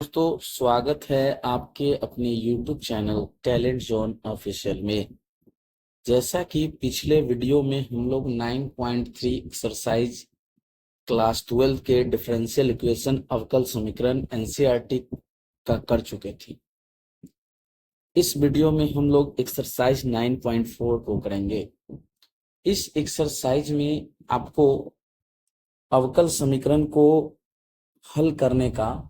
दोस्तों, स्वागत है आपके अपने YouTube channel talent zone official में। जैसा कि पिछले वीडियो में हम लोग 9.3 एक्सरसाइज क्लास 12 के डिफरेंशियल इक्वेशन अवकल समीकरण एनसीईआरटी का कर चुके थे। इस वीडियो में हम लोग एक्सरसाइज 9.4 को करेंगे। इस एक्सरसाइज में आपको अवकल समीकरण को हल करने का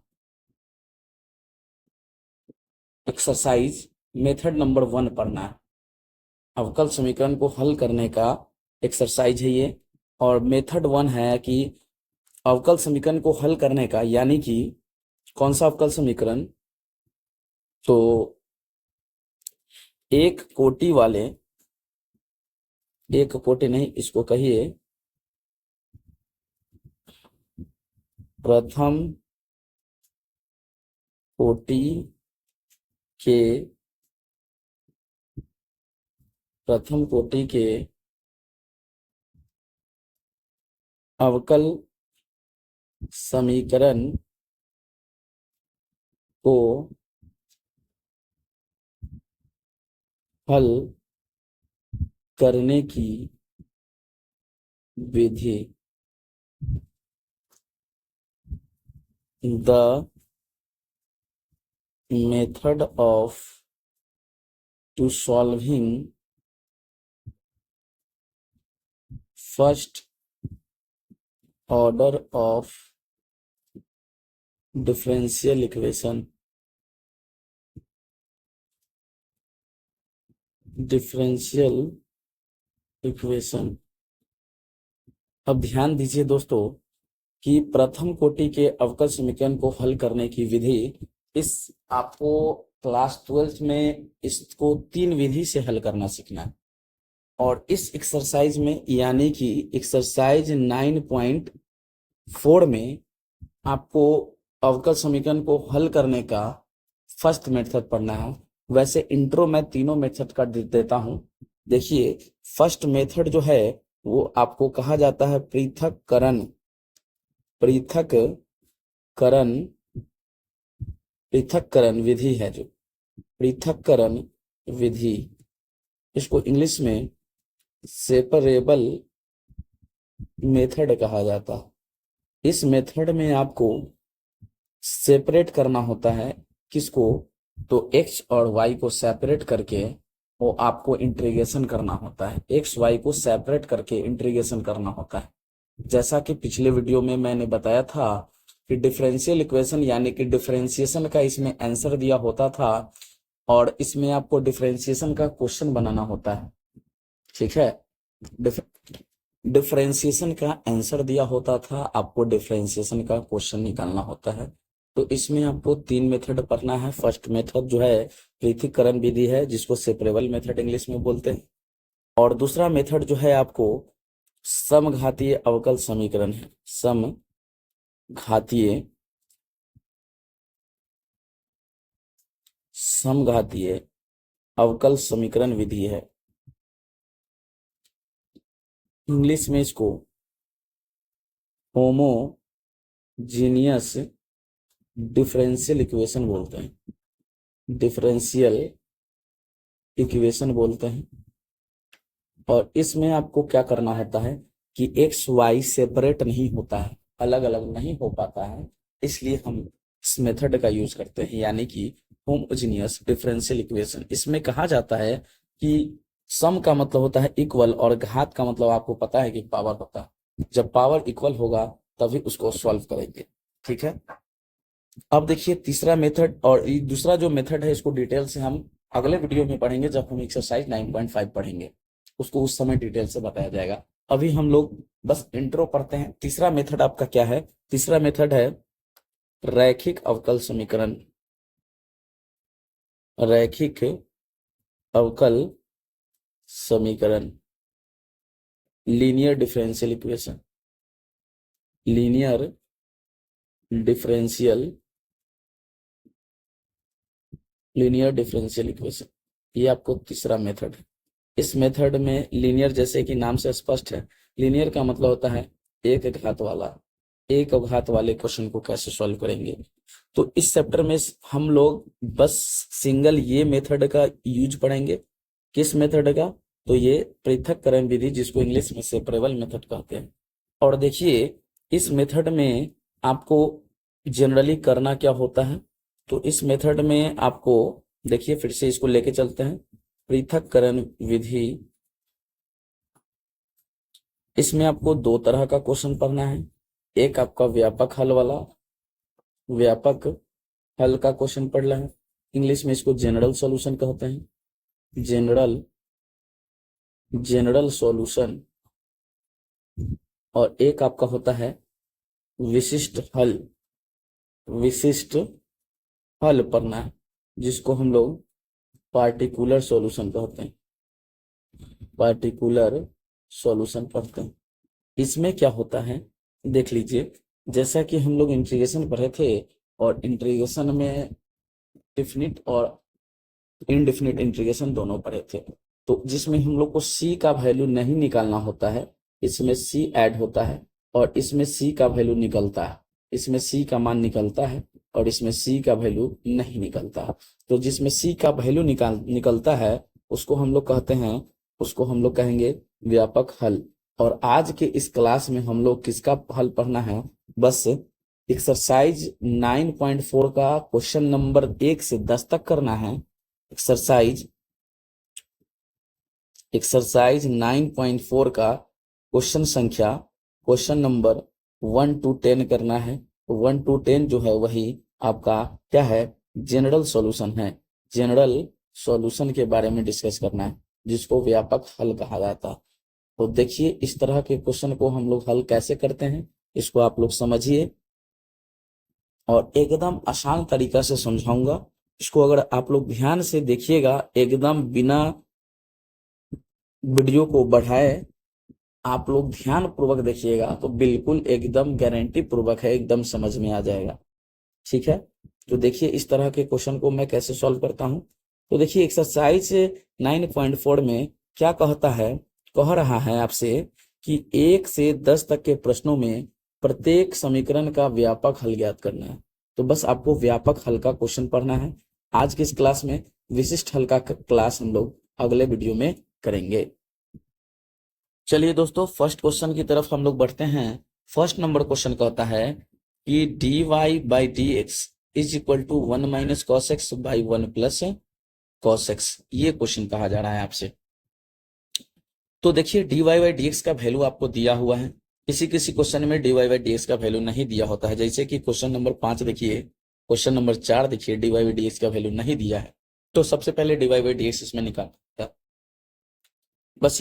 एक्सरसाइज मेथड नंबर 1 पढ़ना है। अवकल समीकरण को हल करने का एक्सरसाइज है ये, और मेथड 1 है कि अवकल समीकरण को हल करने का, यानी कि कौन सा अवकल समीकरण, तो एक कोटि नहीं, इसको कहिए प्रथम कोटि के अवकल समीकरण को हल करने की विधि। The method of to solving first order of differential equation. अब ध्यान दीजिए दोस्तों कि प्रथम कोटि के अवकल समीकरण को हल करने की विधि, इस आपको क्लास 12 में इसको 3 विधि से हल करना सीखना है। और इस एक्सरसाइज में, यानी कि एक्सरसाइज 9.4 में, आपको अवकल समीकरण को हल करने का फर्स्ट मेथड पढ़ना है। वैसे इंट्रो में तीनों मेथड का देता हूं। देखिए, फर्स्ट मेथड जो है वो आपको कहा जाता है पृथक्करण विधि है। जो पृथक्करण विधि, इसको इंग्लिश में सेपरेबल मेथड कहा जाता है। इस मेथड में आपको सेपरेट करना होता है। किसको? तो x और y को सेपरेट करके वो आपको इंटीग्रेशन करना होता है। x y को सेपरेट करके इंटीग्रेशन करना होता है। जैसा कि पिछले वीडियो में मैंने बताया था कि डिफरेंशियल इक्वेशन यानी कि डिफरेंशिएशन का इसमें आंसर दिया होता था, और इसमें आपको डिफरेंशिएशन का क्वेश्चन बनाना होता है। ठीक है, डिफरेंशिएशन का आंसर दिया होता था, आपको डिफरेंशिएशन का क्वेश्चन निकालना होता है। तो इसमें आपको 3 मेथड पढ़ना है। फर्स्ट मेथड जो है पृथक्करण विधि है, जिसको सेपरेबल मेथड इंग्लिश में बोलते हैं। और दूसरा मेथड जो है आपको समघातीय अवकल समीकरण है। समघातीय अवकल समीकरण विधि है। इंग्लिश में इसको होमोजीनियस डिफरेंशियल इक्वेशन बोलते हैं। और इसमें आपको क्या करना होता है कि एक्स वाई सेपरेट नहीं होता है, अलग अलग नहीं हो पाता है, इसलिए हम इस मेथड का यूज करते हैं, यानी कि होमोजीनियस डिफरेंशियल इक्वेशन। इसमें कहा जाता है कि सम का मतलब होता है इक्वल, और घात का मतलब आपको पता है कि पावर होता है। जब पावर इक्वल होगा तभी उसको सॉल्व करेंगे। ठीक है, अब देखिए तीसरा मेथड, और दूसरा जो मेथड है इसको डिटेल से हम अगले वीडियो में पढ़ेंगे, जब हम एक्सरसाइज 9.5 पढ़ेंगे, उसको उस समय डिटेल से बताया जाएगा। अभी हम लोग बस इंट्रो पढ़ते हैं। तीसरा मेथड आपका क्या है? तीसरा मेथड है रैखिक अवकल समीकरण, लीनियर डिफरेंशियल इक्वेशन। ये आपको तीसरा मेथड है। इस मेथड में लीनियर, जैसे कि नाम से स्पष्ट है, लीनियर का मतलब होता है एक घात वाला। एक अवघात वाले क्वेश्चन को कैसे सॉल्व करेंगे। तो इस चैप्टर में हम लोग बस सिंगल ये मेथड का यूज पढ़ेंगे। किस मेथड का? तो ये पृथक्करण विधि, जिसको इंग्लिश में सेपरेबल मेथड कहते हैं। और देखिए इस मेथड में आपको जनरली करना क्या होता है। तो इस मेथड में आपको देखिए, फिर से इसको लेके चलते हैं। पृथक्करण विधि, इसमें आपको दो तरह का क्वेश्चन पढ़ना है। एक आपका व्यापक हल वाला, व्यापक हल का क्वेश्चन पढ़ना है। इंग्लिश में इसको जनरल सॉल्यूशन कहते हैं, जनरल सॉल्यूशन। और एक आपका होता है विशिष्ट हल, विशिष्ट हल पढ़ना है, जिसको हम लोग पार्टिकुलर सॉल्यूशन कहते हैं, पार्टिकुलर सॉल्यूशन पढ़ते हैं। इसमें क्या होता है देख लीजिए, जैसा कि हम लोग इंटीग्रेशन पढ़े थे, और इंटीग्रेशन में डिफिनिट और इनडिफिनिट इंटीग्रेशन दोनों पढ़े थे। तो जिसमें हम लोग को c का वैल्यू नहीं निकालना होता है, इसमें c ऐड होता है, और इसमें c का वैल्यू निकलता है। इसमें c का मान निकलता है और इसमें c का वैल्यू नहीं निकलता है। तो जिसमें c का वैल्यू निकलता है उसको हम लोग कहते हैं, उसको हम लोग कहेंगे व्यापक हल। और आज के इस क्लास में हम लोग किसका हल पढ़ना है? बस एक्सरसाइज 9.4 का क्वेश्चन नंबर 1 से 10 तक करना है। एक्सरसाइज 9.4 का क्वेश्चन नंबर 1 to 10 करना है। 1 to 10 जो है वही आपका क्या है? जनरल सॉल्यूशन है। जनरल सॉल्यूशन के बारे में डिस्कस करना है, जिसको व्यापक हल कहा जाता है। तो देखिए इस तरह के क्वेश्चन को हम लोग हल कैसे करते हैं, इसको आप लोग समझिए, और एकदम आसान तरीका से समझाऊंगा। इसको अगर आप लोग ध्यान से देखिएगा, एकदम बिना वीडियो को बढ़ाए आप लोग ध्यान पूर्वक देखिएगा, तो बिल्कुल एकदम गारंटी पूर्वक है, एकदम समझ में आ जाएगा। ठीक है, तो देखिए इस तरह के क्वेश्चन को मैं कैसे सॉल्व करता हूं। तो देखिए एक्सरसाइज 9.4 में क्या कहता है, कह रहा है आपसे कि 1 से 10 तक के प्रश्नों में प्रत्येक समीकरण का व्यापक हल ज्ञात करना है। तो बस आपको व्यापक हल का क्वेश्चन पढ़ना है। आज की इस क्लास में विशिष्ट हल का क्लास हम लोग अगले वीडियो में करेंगे। चलिए दोस्तों, फर्स्ट क्वेश्चन की तरफ हम लोग बढ़ते हैं। फर्स्ट नंबर क्वेश्चन कहता है कि dy/dx is equal to 1 minus cos x by 1 plus cos x. ये क्वेश्चन कहा जा रहा है आपसे। तो देखिए dy/dx का वैल्यू आपको दिया हुआ है। किसी किसी क्वेश्चन में dy/dx का वैल्यू नहीं दिया होता है, जैसे कि क्वेश्चन नंबर 5 देखिए, क्वेश्चन नंबर 4 देखिए, dy/dx का वैल्यू नहीं दिया है। तो सबसे पहले dy/dx इसमें निकालना, बस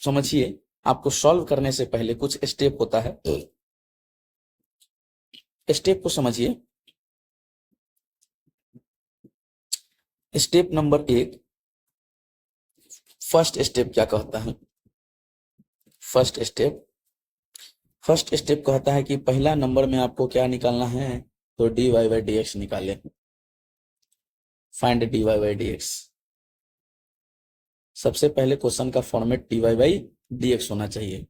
समझिए। आपको सॉल्व करने से पहले कुछ स्टेप होता है, स्टेप को समझिए। स्टेप नंबर 1, फर्स्ट स्टेप क्या कहता है? फर्स्ट स्टेप कहता है कि पहला नंबर में आपको क्या निकालना है? तो dy/dx निकालें, फाइंड dy/dx। सबसे पहले क्वेश्चन का फॉर्मेट dy/dx होना चाहिए।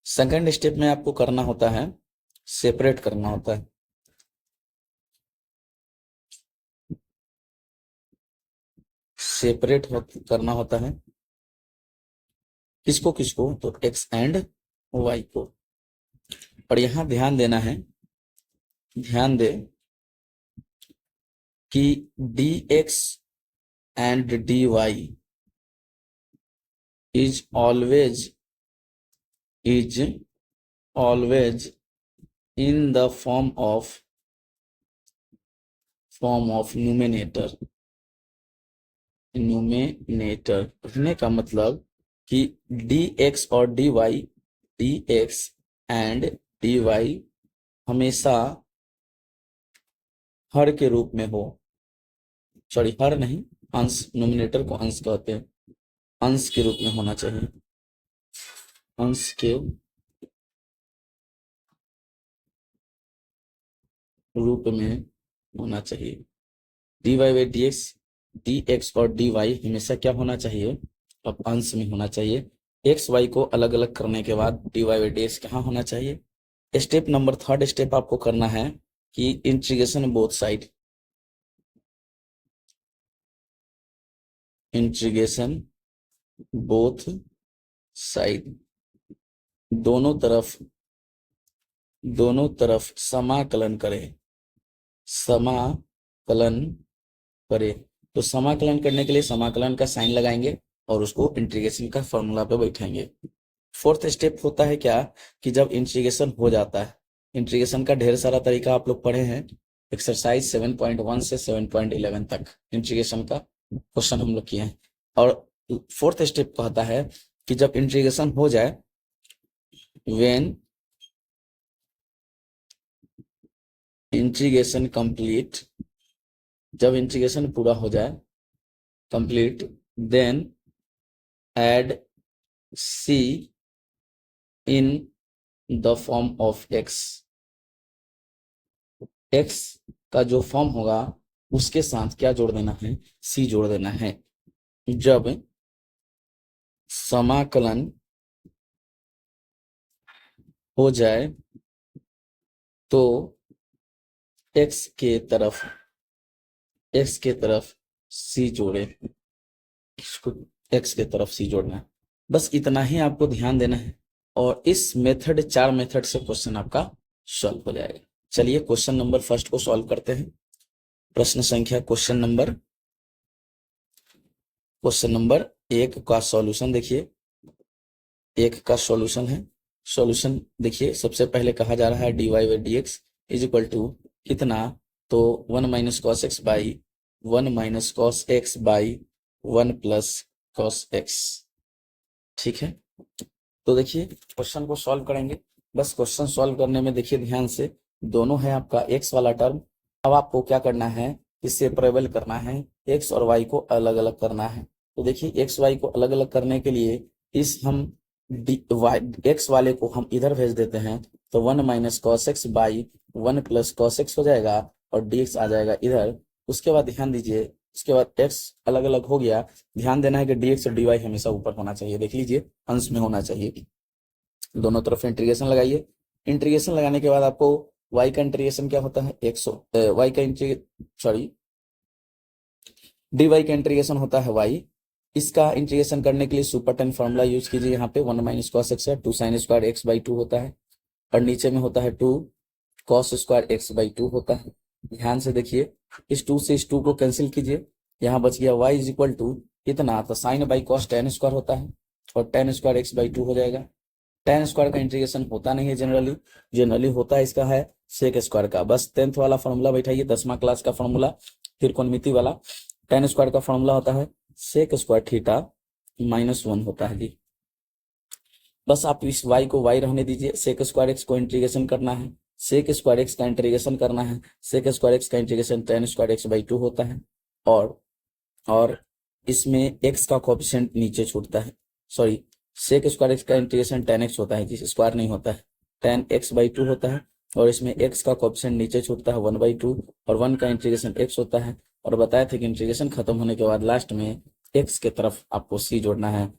सेकंड स्टेप में आपको करना होता है, सेपरेट करना होता है। सेपरेट करना होता है किसको किसको? तो x एंड y को। और यहां ध्यान देना है, ध्यान दे कि dx and dy is always in the form of numerator। कहने का मतलब कि dx और dx एंड dy हमेशा हर के रूप में हो, सॉरी हर नहीं, अंश, नोमिनेटर को अंश कहते हैं, अंश के रूप में होना चाहिए, अंश के रूप में होना चाहिए। dy/dx, dx और dy हमेशा क्या होना चाहिए? अब अंश में होना चाहिए। x y को अलग अलग करने के बाद dy/dx कहाँ होना चाहिए? स्टेप नंबर थर्ड स्टेप आपको करना है कि integration both side, integration both side, दोनों तरफ समाकलन करें, समाकलन करें। तो समाकलन करने के लिए समाकलन का साइन लगाएंगे और उसको इंटीग्रेशन का फॉर्मूला पे बैठाएंगे। फोर्थ स्टेप होता है क्या कि जब इंटीग्रेशन हो जाता है, इंटीग्रेशन का ढेर सारा तरीका आप लोग पढ़े हैं, एक्सरसाइज 7.1 से 7.11 तक इंटीग्रेशन का क्वेश्चन हम लोग किए हैं। और फोर्थ स्टेप कहता है कि जब इंटीग्रेशन हो जाए, व्हेन इंटीग्रेशन कंप्लीट, जब इंटीग्रेशन पूरा हो जाए complete, then add C in the form of x, x का जो फॉर्म होगा उसके साथ क्या जोड़ देना है, सी जोड़ देना है। जब समाकलन हो जाए तो एक्स के तरफ सी जोड़े, एक्स के तरफ सी जोड़ना है। बस इतना ही आपको ध्यान देना है और इस मेथड, 4 मेथड से क्वेश्चन आपका सॉल्व हो जाएगा। चलिए क्वेश्चन नंबर फर्स्ट को सॉल्व करते हैं। प्रश्न संख्या क्वेश्चन नंबर 1 का सॉल्यूशन देखिए, 1 का सॉल्यूशन है। सॉल्यूशन देखिए, सबसे पहले कहा जा रहा है dy by d x is equal to कितना, तो 1 minus cos x by 1 minus cos x by 1 plus cos x. ठीक है, तो देखिए क्वेश्चन को सॉल्व करेंगे। बस क्वेश्चन सॉल्व करने में देखिए ध्यान से, दोनों है आपका एक्स वाला टर्म। अब आपको क्या करना है, इससे सेपरेबल करना है, एक्स और वाई को अलग अलग करना है। तो देखिए एक्स वाई को अलग अलग करने के लिए इस हम एक्स वाले को हम इधर भेज देते हैं, तो 1 minus cos x by 1 plus cos x हो जाएगा और डी एक्स आ जाएगा इधर। उसके बाद ध्यान दीजिए, उसके बाद एक्स अलग अलग हो गया, ध्यान देना है कि डी एक्स और डी वाई हमेशा ऊपर होना चाहिए, देख लीजिए अंश में होना चाहिए। दोनों तरफ इंटीग्रेशन लगाइए। इंटीग्रेशन लगाने के बाद आपको y का इंटीग्रेशन क्या होता है, y का dy का इंटीग्रेशन होता है y। इसका इंटीग्रेशन करने के लिए सुपर टेन फॉर्मूला यूज कीजिए। यहाँ पे 1 माइनस कॉस एक्स है, 2 साइन स्क्वायर एक्स बाई 2 होता है और नीचे में होता है 2 कॉस स्क्वायर एक्स बाई 2 होता है। ध्यान से देखिए, इस 2 से इस 2 को कैंसिल कीजिए, यहाँ बच गया y इज इक्वल टू इतना, तो sine by cos tan square होता है और टेन स्क्वायर एक्स बाई 2 हो जाएगा। टेन स्क्वायर का इंटीग्रेशन होता नहीं है जनरली होता है इसका है सेक स्क्वायर का। बस 10th वाला फॉर्मूला बैठाइए, 10वां क्लास का फॉर्मूला त्रिकोणमिति वाला। टेन स्क्वायर का फॉर्मूला होता है सेक स्क्वायर थीटा -1 होता है जी। बस आप इस y को y रहने दीजिए, सेक स्क्वायर एक्स को इंटीग्रेशन करना है, सेक स्क्वायर एक्स का इंटीग्रेशन करना है, सेक स्क्वायर एक्स का integration ten square x by 2 होता है और इसमें x का कोएफिशिएंट नीचे छूटता है, सॉरी सेक स्क्वायर एक्स का इंटीग्रेशन टेन एक्स होता है, जिस स्क्वायर नहीं होता है, टेन एक्स बाई 2 होता है और इसमें x का कोएफिशिएंट नीचे छूटता है 1 बाई 2 और 1 का इंटीग्रेशन x होता है। और बताया था कि इंटीग्रेशन खत्म होने के बाद लास्ट में x के तरफ आपको c जोड़ना है,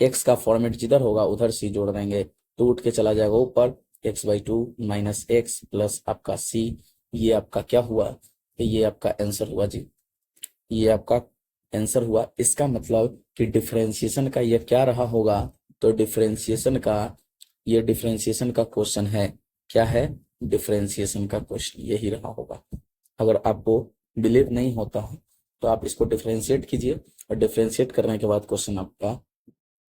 x का फॉर्मेट जिधर होगा उधर c जोड़ देंगे तो उठ के चला जाएगा ऊपर x by 2 minus x plus आपका c। ये आपका क्या हुआ, तो ये आपका आंसर हुआ जी, ये आपका आंसर हुआ। इसका मतलब कि डिफरेंशिएशन का ये क्या रहा होगा, तो डिफरेंशिएशन का क्वेश्चन है, क्या है, डिफरेंशिएशन का क्वेश्चन यही रहा होगा। अगर आपको बिलीव नहीं होता है तो आप इसको डिफरेंशिएट कीजिए और डिफरेंशिएट करने के बाद क्वेश्चन आपका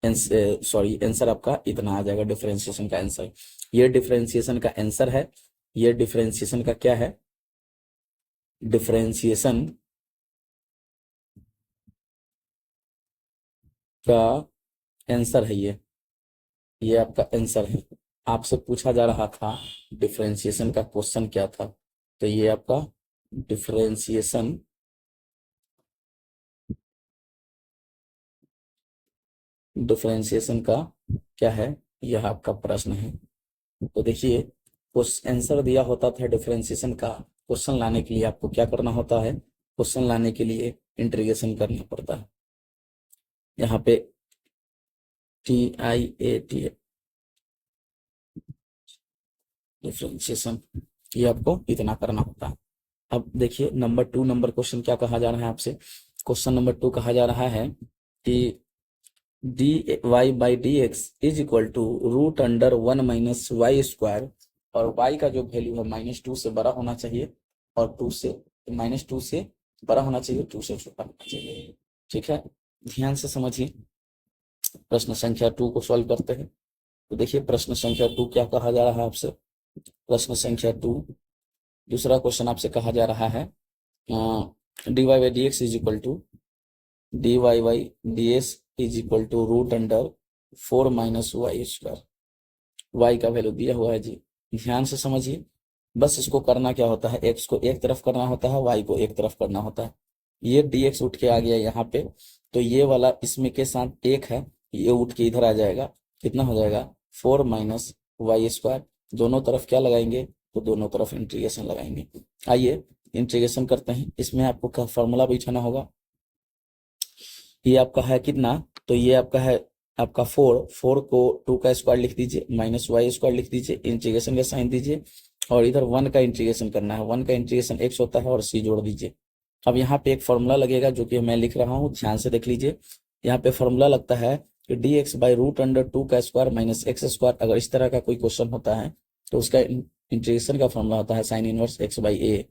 आंसर आपका इतना आ जाएगा, डिफरेंशिएशन का आंसर। ये डिफरेंशिएशन का आंसर है, ये डिफरेंशिएशन का क्या है, डिफरेंशिएशन का आंसर है, ये आपका आंसर है। आपसे पूछा जा रहा था डिफरेंशिएशन का क्वेश्चन क्या था, तो ये आपका डिफरेंशिएशन का क्या है, यह आपका प्रश्न है। तो देखिए उस आंसर दिया होता था डिफरेंशिएशन का, क्वेश्चन लाने के लिए आपको क्या करना होता है, क्वेश्चन लाने के लिए इंटीग्रेशन करना पड़ता है। यहाँ पे TIAT डिफरेंशिएशन, ये आपको इतना करना होता है। अब देखिए नंबर 2 नंबर क्वेश्चन क्या कहा जा रहा है आपसे। क्वेश्चन नंबर 2 कहा जा रहा है कि dy by d x is equal to root under 1 minus y square, और y का जो वैल्यू है -2 से बड़ा होना चाहिए, और -2 से बड़ा होना चाहिए, 2 से छोटा होना चाहिए। ठीक है, ध्यान से समझिए। प्रश्न संख्या 2 को सॉल्व करते हैं। तो देखिए प्रश्न संख्या 2 क्या कहा जा रहा है आपसे। प्रश्न संख्या 2 दूसरा क्वेश्चन आपसे कहा जा रहा है dy by d x is equal to dy by d s is equal to root under 4 minus y square. y का वैल्यू दिया हुआ है जी, ध्यान से समझिए। बस इसको करना क्या होता है, x को एक तरफ करना होता है, y को एक तरफ करना होता है। ये dx उठ के आ गया यहाँ पे, तो ये वाला इसमें के साथ एक है, ये उठ के इधर आ जाएगा, कितना हो जाएगा 4 माइनस वाई स्क्वायर। दोनों तरफ क्या लगाएंगे, तो दोनों तरफ इंटीग्रेशन लगाएंगे। आइए इंटीग्रेशन करते हैं। इसमें आपको क्या फॉर्मूला बिठाना होगा। ये आपका है कितना, तो ये आपका है आपका 4 को 2 का स्क्वायर लिख दीजिए, माइनस वाई स्क्वायर लिख दीजिए, इंटीग्रेशन का साइन दीजिए, और इधर 1 का इंटीग्रेशन करना है। 1 का इंटीग्रेशन x होता है, और c जोड़ दीजिए। अब यहाँ पे एक फॉर्मूला लगेगा जो कि मैं लिख रहा हूँ, ध्यान से देख लीजिए। यहाँ पे फॉर्मूला लगता है कि d x by root under 2 का स्क्वायर माइनस एक्स स्क्वायर। अगर इस तरह का कोई क्वेश्चन होता है तो उसका इंटीग्रेशन का फॉर्मूला होता है साइन इनवर्स एक्स बाई ए।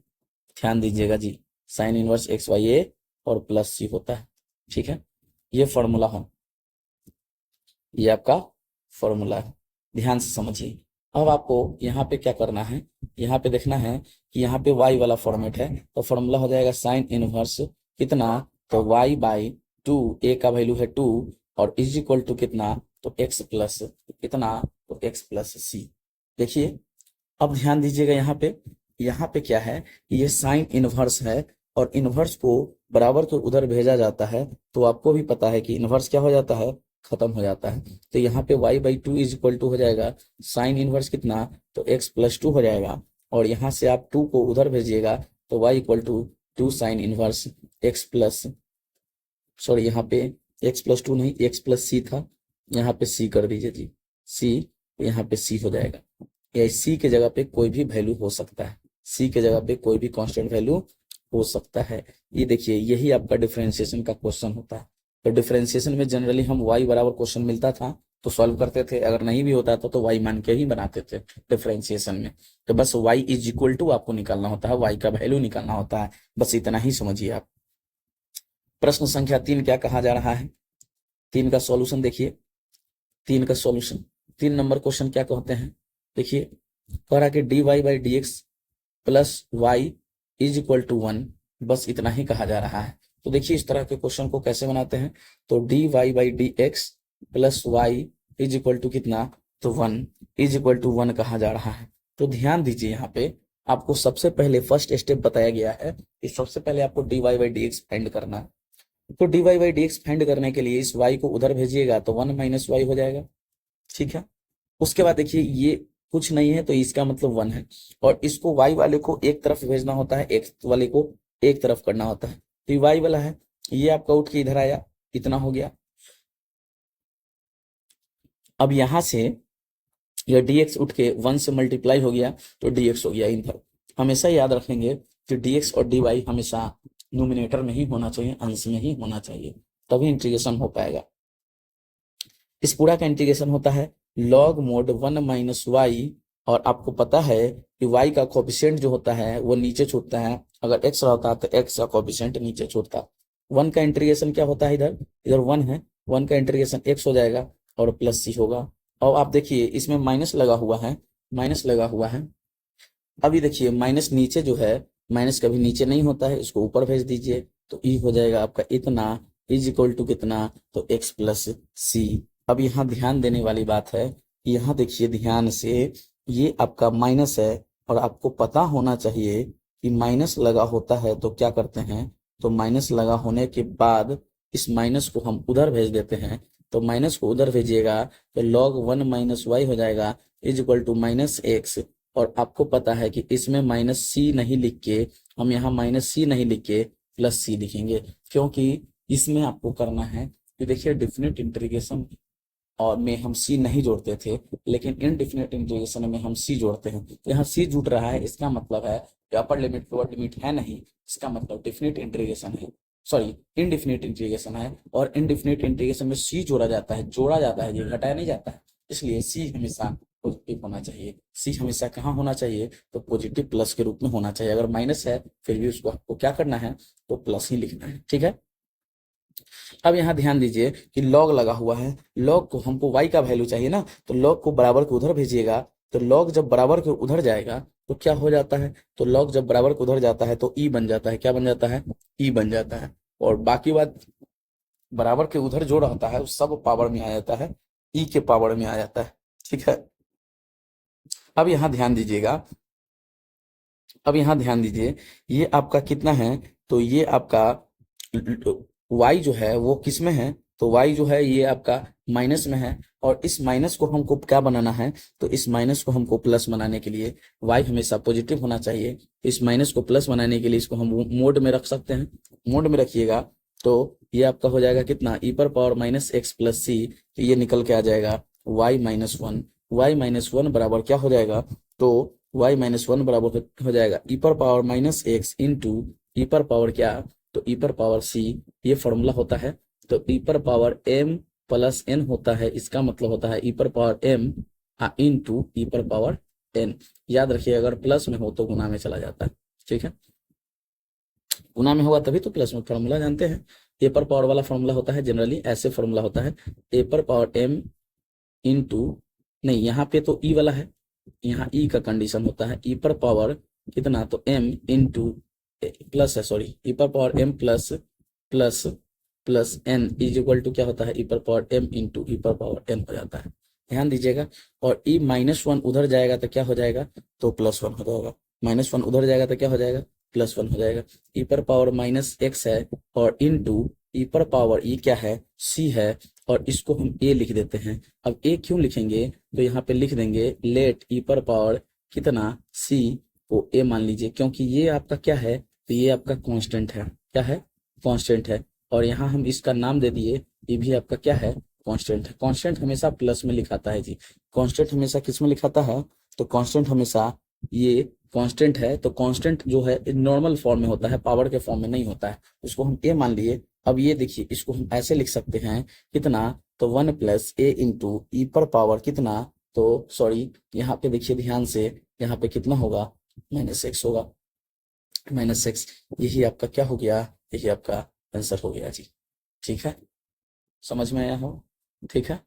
ध्यान दीजिएगा जी, साइन इनवर्स एक्स बाई ए और प्लस सी होता है। ठीक है, ये फॉर्मूला है, ये आपका फॉर्मूला है, ध्यान से समझिए। अब आपको यहाँ पे क्या करना है, यहाँ पे देखना है कि यहाँ पे y वाला फॉर्मेट है, तो फॉर्मूला हो जाएगा साइन इनवर्स कितना, तो y बाई 2, a का वैल्यू है 2, और इज इक्वल टू कितना, तो x प्लस कितना, तो x प्लस सी। देखिए अब ध्यान दीजिएगा, यहाँ पे क्या है, ये साइन इनवर्स है, और इनवर्स को बराबर के उधर भेजा जाता है, तो आपको भी पता है कि इनवर्स क्या हो जाता है, खत्म हो जाता है। तो यहाँ पे y by 2 is equal to हो जाएगा साइन इनवर्स कितना, तो x प्लस 2 हो जाएगा, और यहाँ से आप 2 को उधर भेजिएगा, तो y equal to 2 sine inverse x plus, sorry यहाँ पे x प्लस 2 नहीं, x प्लस सी था, यहाँ पे c कर दीजिए जी, c, यहाँ पे c हो जाएगा। या c के जगह पे कोई भी वैल्यू हो सकता है, c के जगह पे कोई भी कांस्टेंट वैल्यू हो सकता है। ये देखिए, यही आपका डिफरेंशिएशन का क्वेश्चन होता है। तो डिफरेंशिएशन में जनरली हम y बराबर क्वेश्चन मिलता था तो सॉल्व करते थे, अगर नहीं भी होता था तो y मान के ही बनाते थे डिफरेंशिएशन में। तो बस y इज इक्वल टू आपको निकालना होता है, y का वैल्यू निकालना होता है, बस इतना ही समझिए आप। प्रश्न संख्या 3 क्या कहा जा रहा है, 3 का सॉल्यूशन देखिए। 3 का सॉल्यूशन, 3 नंबर क्वेश्चन क्या कहते हैं, देखिए कह रहा कि dy by d x plus y is equal to 1, बस इतना ही कहा जा रहा है। तो देखिए इस तरह के क्वेश्चन को कैसे बनाते हैं, तो dy by d x plus y is equal to कितना, तो 1 इज इक्वल टू 1 कहा जा रहा है। तो ध्यान दीजिए, यहाँ पे आपको सबसे पहले फर्स्ट स्टेप बताया गया है कि सबसे पहले आपको dy by d x find करना है। तो dy by d x find करने के लिए इस y को उधर भेजिएगा तो 1 माइनस वाई हो जाएगा। ठीक है, उसके बाद देखिए ये कुछ नहीं है तो इसका मतलब 1 है, और इसको y वाले को एक तरफ भेजना होता है, x वाले को एक तरफ करना होता है। तो ये y वाला है, ये आपका उठ के इधर आया, कितना हो गया। अब यहां से यह dx उठ के 1 से मल्टीप्लाई हो गया, तो dx हो गया इधर। हमेशा याद रखेंगे कि dx और dy हमेशा न्यूमिनेटर में ही होना चाहिए, अंश में ही होना चाहिए, तभी इंटीग्रेशन हो पाएगा। इस पूरा का इंटीग्रेशन होता है लॉग मोड 1 माइनस वाई, और आपको पता है कि y का कोफिशिएंट जो होता है वो नीचे छूटता है, अगर x रहता तो x का कोफिशिएंट नीचे छूटता। 1 का इंटीग्रेशन क्या होता है, इधर इधर 1 है, 1 का इंटीग्रेशन x हो जाएगा और प्लस c होगा। और आप देखिए इसमें माइनस लगा हुआ है, माइनस लगा हुआ है। अभी देखिए माइनस नीचे जो है, माइनस कभी नीचे नहीं होता है, इसको ऊपर भेज दीजिए, तो e हो जाएगा आपका इतना इज इक्वल टू कितना, तो x प्लस सी। अब यहाँ ध्यान देने वाली बात है, यहाँ देखिए ध्यान से, ये आपका माइनस है, और आपको पता होना चाहिए कि माइनस लगा होता है तो क्या करते हैं, तो माइनस लगा होने के बाद इस माइनस को हम उधर भेज देते हैं। तो माइनस को उधर भेजिएगा तो log 1 माइनस वाई हो जाएगा is equal to minus x. और आपको पता है कि इसमें माइनस सी नहीं लिख के, हम यहाँ माइनस सी नहीं लिख के प्लस सी लिखेंगे, क्योंकि इसमें आपको करना है कि देखिए डेफिनेट इंटीग्रेशन और में हम सी नहीं जोड़ते थे, लेकिन इनडिफिनिट इंटीग्रेशन में हम सी जोड़ते हैं। तो यहाँ सी जुड़ रहा है, इसका मतलब है कि अपर लिमिट लोअर लिमिट है नहीं, इसका मतलब डिफिनिट इंटीग्रेशन है, सॉरी इनडिफिनिट इंटीग्रेशन है। और इनडिफिनिट इंटीग्रेशन में सी जोड़ा जाता है, ये घटाया नहीं जाता है, इसलिए सी हमेशा पॉजिटिव होना चाहिए। सी हमेशा कहाँ होना चाहिए, तो पॉजिटिव प्लस के रूप में होना चाहिए। अगर माइनस है फिर भी उसको आपको क्या करना है, तो प्लस ही लिखना है, ठीक है। अब यहाँ ध्यान दीजिए कि लॉग लगा हुआ है, लॉग को हमको y का वैल्यू चाहिए ना, तो लॉग को बराबर के उधर भेजिएगा। तो लॉग जब बराबर के उधर जाएगा तो क्या हो जाता है, तो लॉग जब बराबर के उधर जाता है तो ई बन जाता है, क्या बन जाता है, ई बन जाता है। और बाकी बात बराबर के उधर जो रहता है उस सब पावर में आ जाता है, ई के पावर में आ जाता है, ठीक है। अब यहाँ ध्यान दीजिएगा, अब यहाँ ध्यान दीजिए, ये आपका कितना है, तो ये आपका y जो है वो किस में है, तो y जो है ये आपका माइनस में है। और इस माइनस को हमको क्या बनाना है, तो इस माइनस को हमको प्लस बनाने के लिए y हमेशा पॉजिटिव होना चाहिए। इस माइनस को प्लस बनाने के लिए इसको हम मोड में रख सकते हैं, मोड में रखिएगा तो ये आपका हो जाएगा कितना, e पर power minus x plus C, तो ये निकल के आ जाएगा y minus one. Y minus one बराबर क्या हो जाएगा, तो y माइनस वन बराबर हो जाएगा e पर power minus x into e पर पावर क्या, तो ई पर पावर सी, ये फॉर्मूला होता है। तो ई पर पावर m प्लस n होता है, इसका मतलब होता है ई पर पावर m इंटू ई पर पावर n। याद रखिए अगर प्लस में हो तो गुना में चला जाता है, ठीक है। गुना में होगा तभी तो प्लस में, फॉर्मूला जानते हैं, ए पर पावर वाला फॉर्मूला होता है, जनरली ऐसे फॉर्मूला होता है, ए पर पावर m इंटू, नहीं यहाँ पे तो ई वाला है, यहाँ ई का कंडीशन होता है, ई पर पावर कितना, तो m इंटू प्लस है, सॉरी ई पर power m plus plus plus n is equal to क्या होता है, ई पर पावर m इंटू ई पर पावर n हो जाता है, ध्यान दीजिएगा। और ई माइनस वन उधर जाएगा तो क्या हो जाएगा, तो प्लस वन हो जाएगा, माइनस वन उधर जाएगा तो क्या हो जाएगा, प्लस वन हो जाएगा। ई पर पावर माइनस एक्स है और इंटू ई पर पावर ई क्या है, सी है, और इसको हम ए लिख देते हैं। अब ए क्यों लिखेंगे, तो यहाँ पे लिख देंगे लेट ई पर पावर कितना, सी को ए मान लीजिए, क्योंकि ये आपका क्या है, तो ये आपका कांस्टेंट है, क्या है, कांस्टेंट है। और यहाँ हम इसका नाम दे दिए, ये भी आपका क्या है, कांस्टेंट है। कांस्टेंट हमेशा प्लस में लिखाता है जी, कांस्टेंट हमेशा किस में लिखाता है, तो कांस्टेंट हमेशा, ये कांस्टेंट है तो कांस्टेंट जो है नॉर्मल फॉर्म में होता है, पावर के फॉर्म में नहीं होता है, उसको हम ए मान लिए। अब ये देखिए इसको हम ऐसे लिख सकते हैं कितना, तो वन प्लस ए इंटू ई पर पावर कितना, तो सॉरी यहाँ पे देखिए ध्यान से, यहाँ पे कितना होगा, माइनस एक्स होगा, माइनस एक्स, यही आपका क्या हो गया, यही आपका आंसर हो गया जी, ठीक है, समझ में आया हो, ठीक है।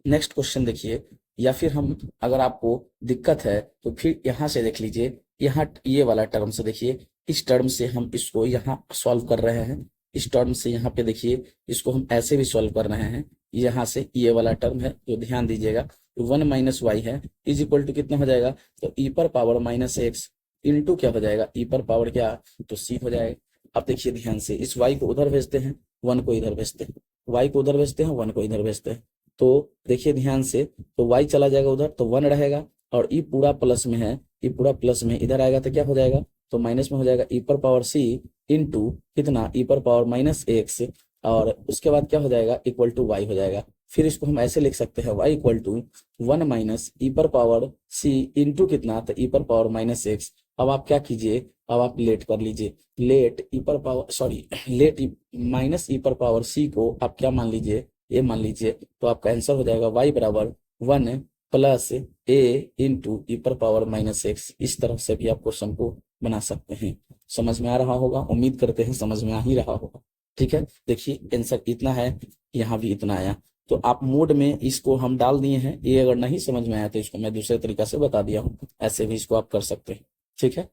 नेक्स्ट क्वेश्चन देखिए, या फिर हम, अगर आपको दिक्कत है तो फिर यहाँ से देख लीजिए, यहाँ ये वाला टर्म से देखिए, इस टर्म से हम इसको यहाँ सॉल्व कर रहे हैं, इस टर्म से यहाँ पे देखिए इसको हम ऐसे भी सॉल्व कर रहे हैं, यहाँ से ये वाला टर्म है, तो ध्यान दीजिएगा, वन माइनस वाई है इज इक्वल टू कितना हो जाएगा, तो ई पर पावर माइनस एक्स इंटू क्या हो जाएगा, ई पर पावर क्या, तो सी हो जाएगा। अब देखिए ध्यान से, इस वाई को उधर भेजते हैं, वन को इधर भेजते हैं, वाई को उधर भेजते हैं, वन को इधर भेजते हैं, तो देखिए ध्यान से, तो y चला जाएगा उधर तो वन रहेगा, और ई पूरा प्लस में है, ई पूरा प्लस में इधर आएगा तो क्या हो जाएगा, तो माइनस में हो जाएगा, ई पर पावर सी इंटू कितना, ई पर पावर माइनस एक्स, और उसके बाद क्या हो जाएगा, इक्वल टू वाई हो जाएगा। फिर इसको हम ऐसे लिख सकते हैं, y equal to one minus ई पर पावर सी इंटू कितना, तो ई पर पावर माइनस एक्स। अब आप क्या कीजिए, अब आप लेट कर लीजिए, लेट ई पर पावर, सॉरी लेट माइनस ई पर पावर सी को आप क्या मान लीजिए, ये मान लीजिए, तो आपका आंसर हो जाएगा y बराबर वन प्लस ए इंटू ई पर पावर माइनस एक्स। इस तरह से भी आप क्वेश्चन को बना सकते हैं। समझ में आ रहा होगा, उम्मीद करते हैं समझ में आ ही रहा होगा, ठीक है। देखिए आंसर इतना है, यहाँ भी इतना आया, तो आप मोड में इसको हम डाल दिए हैं। ये अगर नहीं समझ में आया तो इसको मैं दूसरे तरीका से बता दिया हूँ, ऐसे भी इसको आप कर सकते हैं, ठीक है।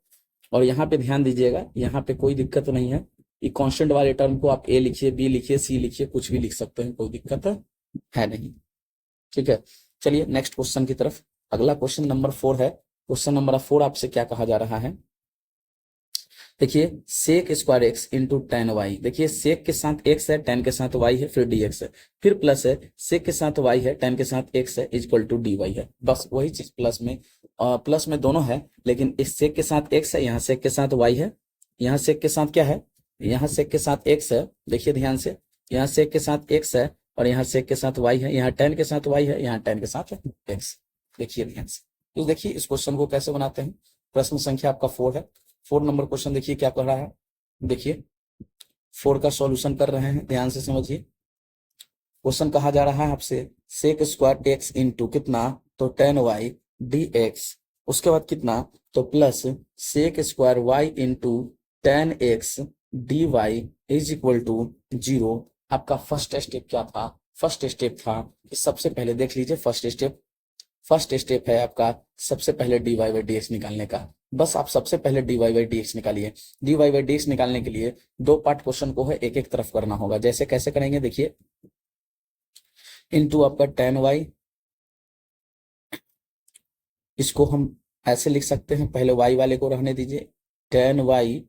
और यहाँ पे ध्यान दीजिएगा, यहाँ पे कोई दिक्कत नहीं है, ये कांस्टेंट वाले टर्म को आप ए लिखिए, बी लिखिए, सी लिखिए, कुछ भी लिख सकते हैं, कोई दिक्कत है नहीं, ठीक है। चलिए नेक्स्ट क्वेश्चन की तरफ। अगला क्वेश्चन नंबर 4 है। क्वेश्चन नंबर 4 आपसे क्या कहा जा रहा है, देखिए sec square x into tan y. देखिए सेक के साथ एक्स है, टेन के साथ वाई है, फिर डी एक्स है, फिर प्लस है, सेक के साथ वाई है, टेन के साथ एक्स है, इक्वल टू डी वाई है। बस वही चीज प्लस में दोनों है, लेकिन इस सेक के साथ एक्स है, यहाँ सेक के साथ वाई है, यहाँ सेक के साथ क्या है, यहाँ सेक के साथ एक्स है, देखिए ध्यान से, यहाँ सेक के साथ एक्स है और यहाँ sec के साथ y है, यहाँ tan के साथ y है, यहाँ tan के साथ x। देखिए ध्यान से, तो देखिए इस क्वेश्चन को कैसे बनाते हैं। प्रश्न संख्या आपका 4 है, 4 नंबर क्वेश्चन देखिए क्या कर रहा है। देखिए 4 का सॉल्यूशन कर रहे हैं, ध्यान से समझिए। क्वेश्चन कहा जा रहा है आपसे सेक स्क्वायर एक्स इंटू कितना, तो tan y dx, उसके बाद कितना, तो plus sec square y into tan x dy is equal to 0। आपका फर्स्ट स्टेप क्या था, फर्स्ट स्टेप था कि सबसे पहले देख लीजिए, फर्स्ट स्टेप है आपका सबसे पहले dy बाई dx निकालने का। बस आप सबसे पहले dy बाई dx निकालिए। dy बाई dx निकालने के लिए 2 पार्ट क्वेश्चन को है एक एक तरफ करना होगा। जैसे कैसे करेंगे देखिए, इनटू आपका tan y, इसको हम ऐसे लिख सकते हैं, पहले y वाले को रहने दीजिए, tan y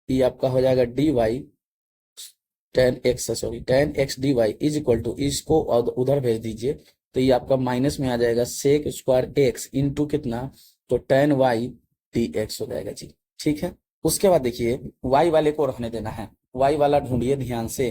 ये आपका हो जाएगा dy, tan x dy is equal to, इसको उधर भेज दीजिए तो ये आपका माइनस में आ जाएगा सेक स्क्वायर x इंटू कितना, तो tan y dx हो जाएगा जी। ठीक है, उसके बाद देखिए y वाले को रहने देना है, y वाला ढूंढिए ध्यान से।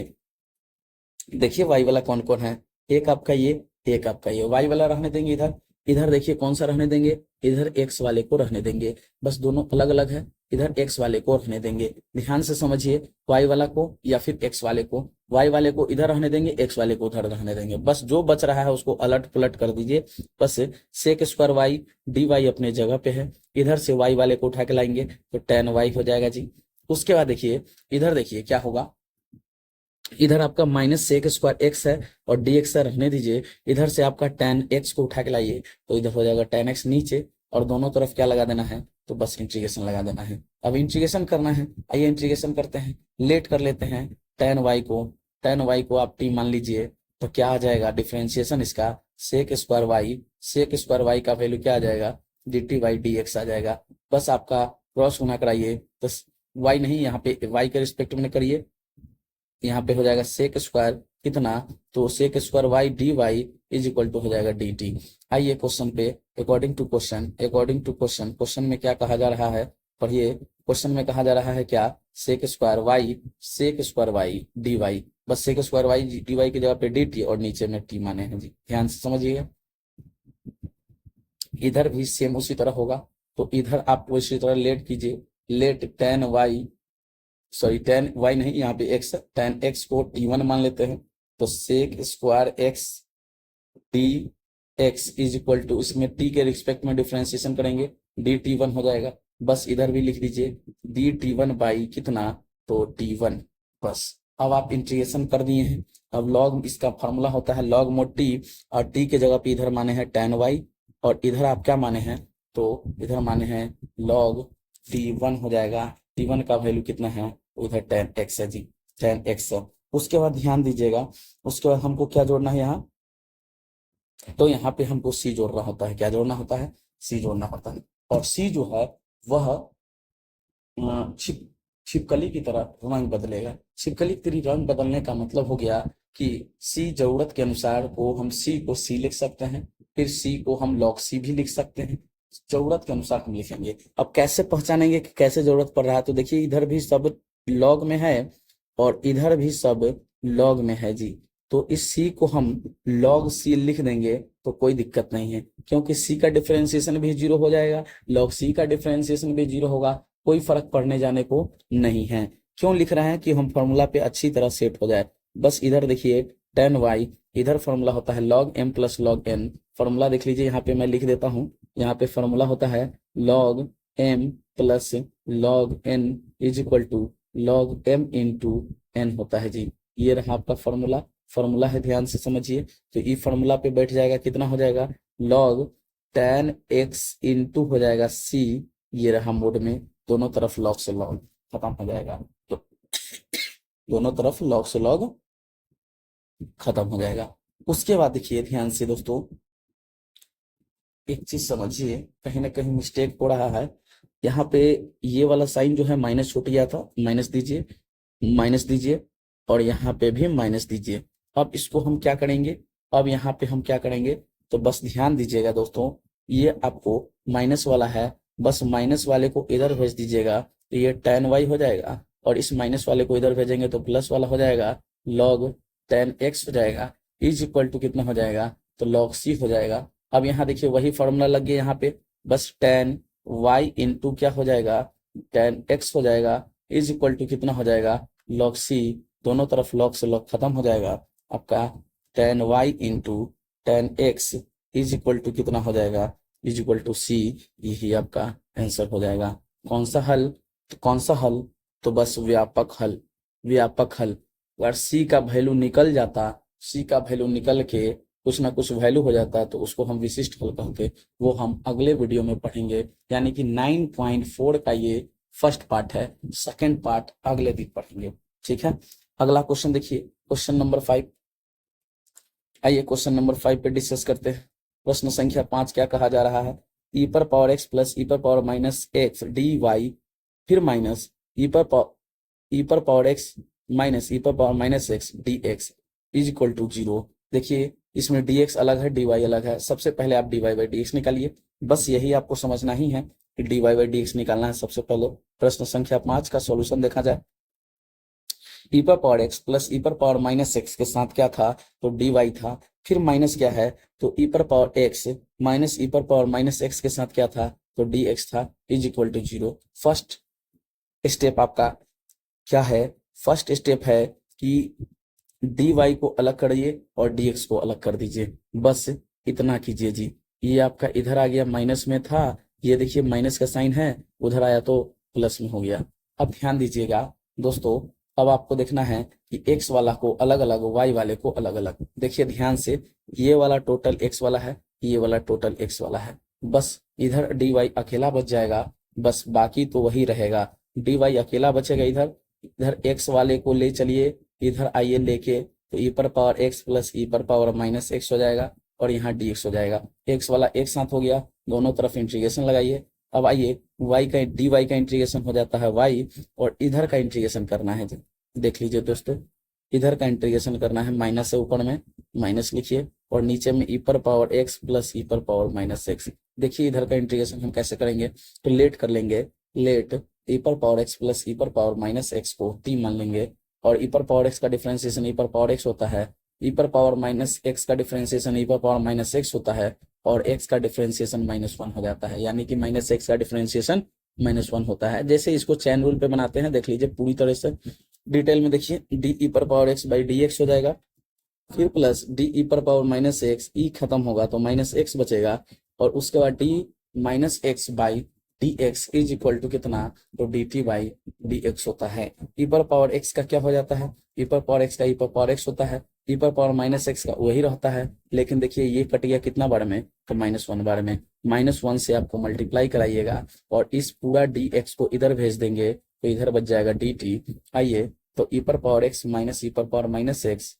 देखिए y वाला कौन कौन है, एक आपका ये, एक आपका ये, y वाला रहने देंगे इधर। इधर देखिए कौन सा रहने देंगे, इधर x वाले को रहने देंगे, बस दोनों अलग अलग है, इधर x वाले को रहने देंगे। ध्यान से समझिए, y वाला को या फिर x वाले को, y वाले को इधर रहने देंगे, x वाले को उधर रहने देंगे। बस जो बच रहा है उसको अलट पलट कर दीजिए। बस सेक स्क्वायर y dy अपने जगह पे है, इधर से y वाले को उठा के लाएंगे तो tan y हो जाएगा जी। उसके बाद देखिए इधर, देखिए क्या होगा, इधर आपका माइनस सेक स्क्वायर एक्स है और dx है, रहने दीजिए। इधर से आपका tan x को उठा के लाइए तो इधर हो जाएगा tan x नीचे, और दोनों तरफ क्या लगा देना है, तो बस इंटीग्रेशन लगा देना है। अब इंटीग्रेशन करना है, आइए इंटीग्रेशन करते हैं, लेट कर लेते हैं tan y को आप t मान लीजिए तो क्या आ जाएगा डिफरेंशिएशन इसका, सेक स्क्वायर y का वैल्यू क्या आ जाएगा, dt बाई dx आ जाएगा। बस आपका क्रॉस गुना कराइए तो y नहीं, यहाँ पे y के रिस्पेक्ट में करिए, यहाँ पे हो जाएगा सेक स्क्वायर कितना, तो sec square y dy is equal to हो जाएगा dt। आइए क्वेश्चन पे, अकॉर्डिंग टू क्वेश्चन में क्या कहा जा रहा है, पढ़िए। क्वेश्चन में कहा जा रहा है क्या, सेक स्क्वायर y dy, बस सेक स्क्वायर y dy की जगह पे dt और नीचे में t माने हैं जी। ध्यान से समझिएगा, इधर भी सेम उसी तरह होगा, तो इधर आप उसी तरह लेट कीजिए, लेट tan y नहीं, यहाँ पे x, tan x को t1 मान लेते हैं, तो sec square x dx is equal to, इसमें t के रिस्पेक्ट में डिफरेंशिएशन करेंगे, dt1 हो जाएगा। बस इधर भी लिख दीजिए dt1 बाई कितना, तो t1। बस अब आप इंटीग्रेशन कर दिए हैं। अब लॉग, इसका फॉर्मूला होता है लॉग मोड t, और t के जगह पे इधर माने हैं tan y, और इधर आप क्या माने हैं, तो इधर माने हैं लॉग t1 हो जाएगा। t1 का वैल्यू कितना है, उधर tan x है जी, tan x। उसके बाद ध्यान दीजिएगा, उसके बाद हमको क्या जोड़ना है यहाँ, तो यहाँ पे हमको c जोड़ना होता है। क्या जोड़ना होता है, c जोड़ना होता है। और c जो है वह छिपकली की तरह रंग बदलेगा। छिपकली की तरह रंग बदलने का मतलब हो गया कि c जरूरत के अनुसार को हम c को c लिख सकते हैं, फिर c को हम log c भी लिख सकते हैं, जरूरत के अनुसार हम लिखेंगे। अब कैसे पहचानेंगे कि कैसे जरूरत पड़ रहा है, तो देखिए इधर भी सब लॉग में है और इधर भी सब लॉग में है जी, तो इस c को हम log c लिख देंगे तो कोई दिक्कत नहीं है, क्योंकि c का डिफरेंशिएशन भी 0 हो जाएगा, log c का डिफरेंशिएशन भी 0 होगा, कोई फर्क पड़ने जाने को नहीं है। क्यों लिख रहे हैं कि हम फॉर्मूला पे अच्छी तरह सेट हो जाए। बस इधर देखिए tan y, इधर फॉर्मूला होता है log m plus log n, formula देख लीजिए, यहाँ पे मैं लिख देता हूँ, यहाँ पे फॉर्मूला होता है log m plus log n is equal to log m into n होता है जी। ये रहा आपका फॉर्मूला है, ध्यान से समझिए। तो ये फॉर्मूला पे बैठ जाएगा, कितना हो जाएगा, log tan x इंटू हो जाएगा c, ये रहा मोड में, दोनों तरफ log से log खत्म हो जाएगा, तो दोनों तरफ log से log खत्म हो जाएगा। उसके बाद देखिए ध्यान से दोस्तों, एक चीज समझिए, कहीं ना कहीं मिस्टेक हो रहा है। यहाँ पे ये वाला साइन जो है माइनस छूट गया था, माइनस दीजिए और यहाँ पे भी माइनस दीजिए। अब इसको हम क्या करेंगे, अब यहाँ पे हम क्या करेंगे, तो बस ध्यान दीजिएगा दोस्तों, ये आपको माइनस वाला है, बस माइनस वाले को इधर भेज दीजिएगा तो ये tan y हो जाएगा, और इस माइनस वाले को इधर भेजेंगे तो प्लस वाला हो जाएगा, log tan x हो जाएगा। इज इक्वल टू कितना हो जाएगा, तो log c हो जाएगा। अब यहाँ देखिए वही फॉर्मूला लग गया यहाँ पे, बस tan y इंटू क्या हो जाएगा, tan x हो जाएगा, इज इक्वल टू कितना हो जाएगा, log c, दोनों तरफ log से log खत्म हो जाएगा, आपका tan y into tan x is equal to कितना हो जाएगा, इज इक्वल टू c, यही आपका आंसर हो जाएगा। कौन सा हल, तो कौन सा हल, तो बस व्यापक हल, व्यापक हल। अगर c का वैल्यू निकल जाता, c का वैल्यू निकल के कुछ ना कुछ वैल्यू हो जाता है तो उसको हम विशिष्ट हल कहते, वो हम अगले वीडियो में पढ़ेंगे। यानी कि 9.4 का ये फर्स्ट पार्ट है, सेकंड पार्ट अगले दिन पढ़ेंगे, ठीक है। अगला क्वेश्चन देखिए, क्वेश्चन नंबर 5। आइए क्वेश्चन नंबर 5 पे डिस्कस करते हैं। प्रश्न संख्या 5 क्या कहा जा रहा है, ई पर पावर एक्स प्लस ई पर power minus x d y, फिर माइनस ई पर पावर एक्स माइनस ई पर power minus x D x is equal to 0। देखिए इसमें dx अलग है, dy अलग है। सबसे पहले आप dy बाई dx निकालिए, बस यही आपको समझना ही है कि dy बाई dx निकालना है सबसे पहले। प्रश्न संख्या 5 का सॉल्यूशन देखा जाए, e पर पावर x प्लस e पर पावर माइनस एक्स के साथ क्या था, तो dy था, फिर माइनस क्या है, तो e पर पावर x माइनस e पर पावर माइनस एक्स के साथ क्या था, तो dx था, is equal to 0। First step आपका क्या है, फर्स्ट स्टेप है कि dy को अलग करिए और dx को अलग कर दीजिए, बस इतना कीजिए जी। ये आपका इधर आ गया, माइनस में था, ये देखिए माइनस का साइन है, उधर आया तो प्लस में हो गया। अब ध्यान दीजिएगा दोस्तों, अब आपको देखना है कि x वाला को अलग अलग, y वाले को अलग अलग। देखिए ध्यान से, ये वाला टोटल x वाला है, ये वाला टोटल x वाला है, बस इधर dy अकेला बच जाएगा, बस बाकी तो वही रहेगा। dy अकेला बचेगा इधर, इधर x वाले को ले चलिए, इधर आइए लेके, तो e पर पावर x प्लस e पर पावर माइनस एक्स हो जाएगा और यहाँ dx हो जाएगा। x वाला एक साथ हो गया, दोनों तरफ इंटीग्रेशन लगाइए। अब आइए y का dy का इंटीग्रेशन हो जाता है y, और इधर का इंटीग्रेशन करना है। देख लीजिए दोस्तों, इधर का इंटीग्रेशन करना है, माइनस है ऊपर में, माइनस लिखिए, और नीचे में e पर पावर x प्लस e पर पावर माइनस एक्स। देखिए इधर का इंटीग्रेशन हम कैसे करेंगे, तो लेट कर लेंगे, लेट e पर पावर x प्लस e पर पावर माइनस एक्स को t मान लेंगे, और e पर पावर x का डिफरेंशिएशन e पर पावर x होता है, e पर पावर माइनस एक्स का डिफरेंशिएशन e पर पावर माइनस एक्स होता है, और x का डिफरेंशिएशन -1 हो जाता है, यानी कि माइनस एक्स का डिफरेंशिएशन -1 होता है। जैसे इसको चैन रूल पे बनाते हैं, देख लीजिए पूरी तरह से डिटेल में देखिए, डी ई पर power x by d x हो जाएगा, फिर प्लस डी ई पर पावर माइनस एक्स, ई खत्म होगा तो माइनस एक्स बचेगा, और उसके बाद d minus x by d x is equal to कितना, तो d t by d x होता है। ई पर पावर एक्स का क्या हो जाता है, ई पर पावर एक्स का ई पर पावर एक्स होता है, ई पर पावर माइनस एक्स का वही रहता है, लेकिन देखिए ये कट गया कितना बार में, तो -1 बार में। -1 से आपको मल्टीप्लाई कराइएगा और इस पूरा डी एक्स को इधर भेज देंगे, तो इधर बच जाएगा डी टी। आइए तो ई पर पावर एक्स माइनस ई पर power minus x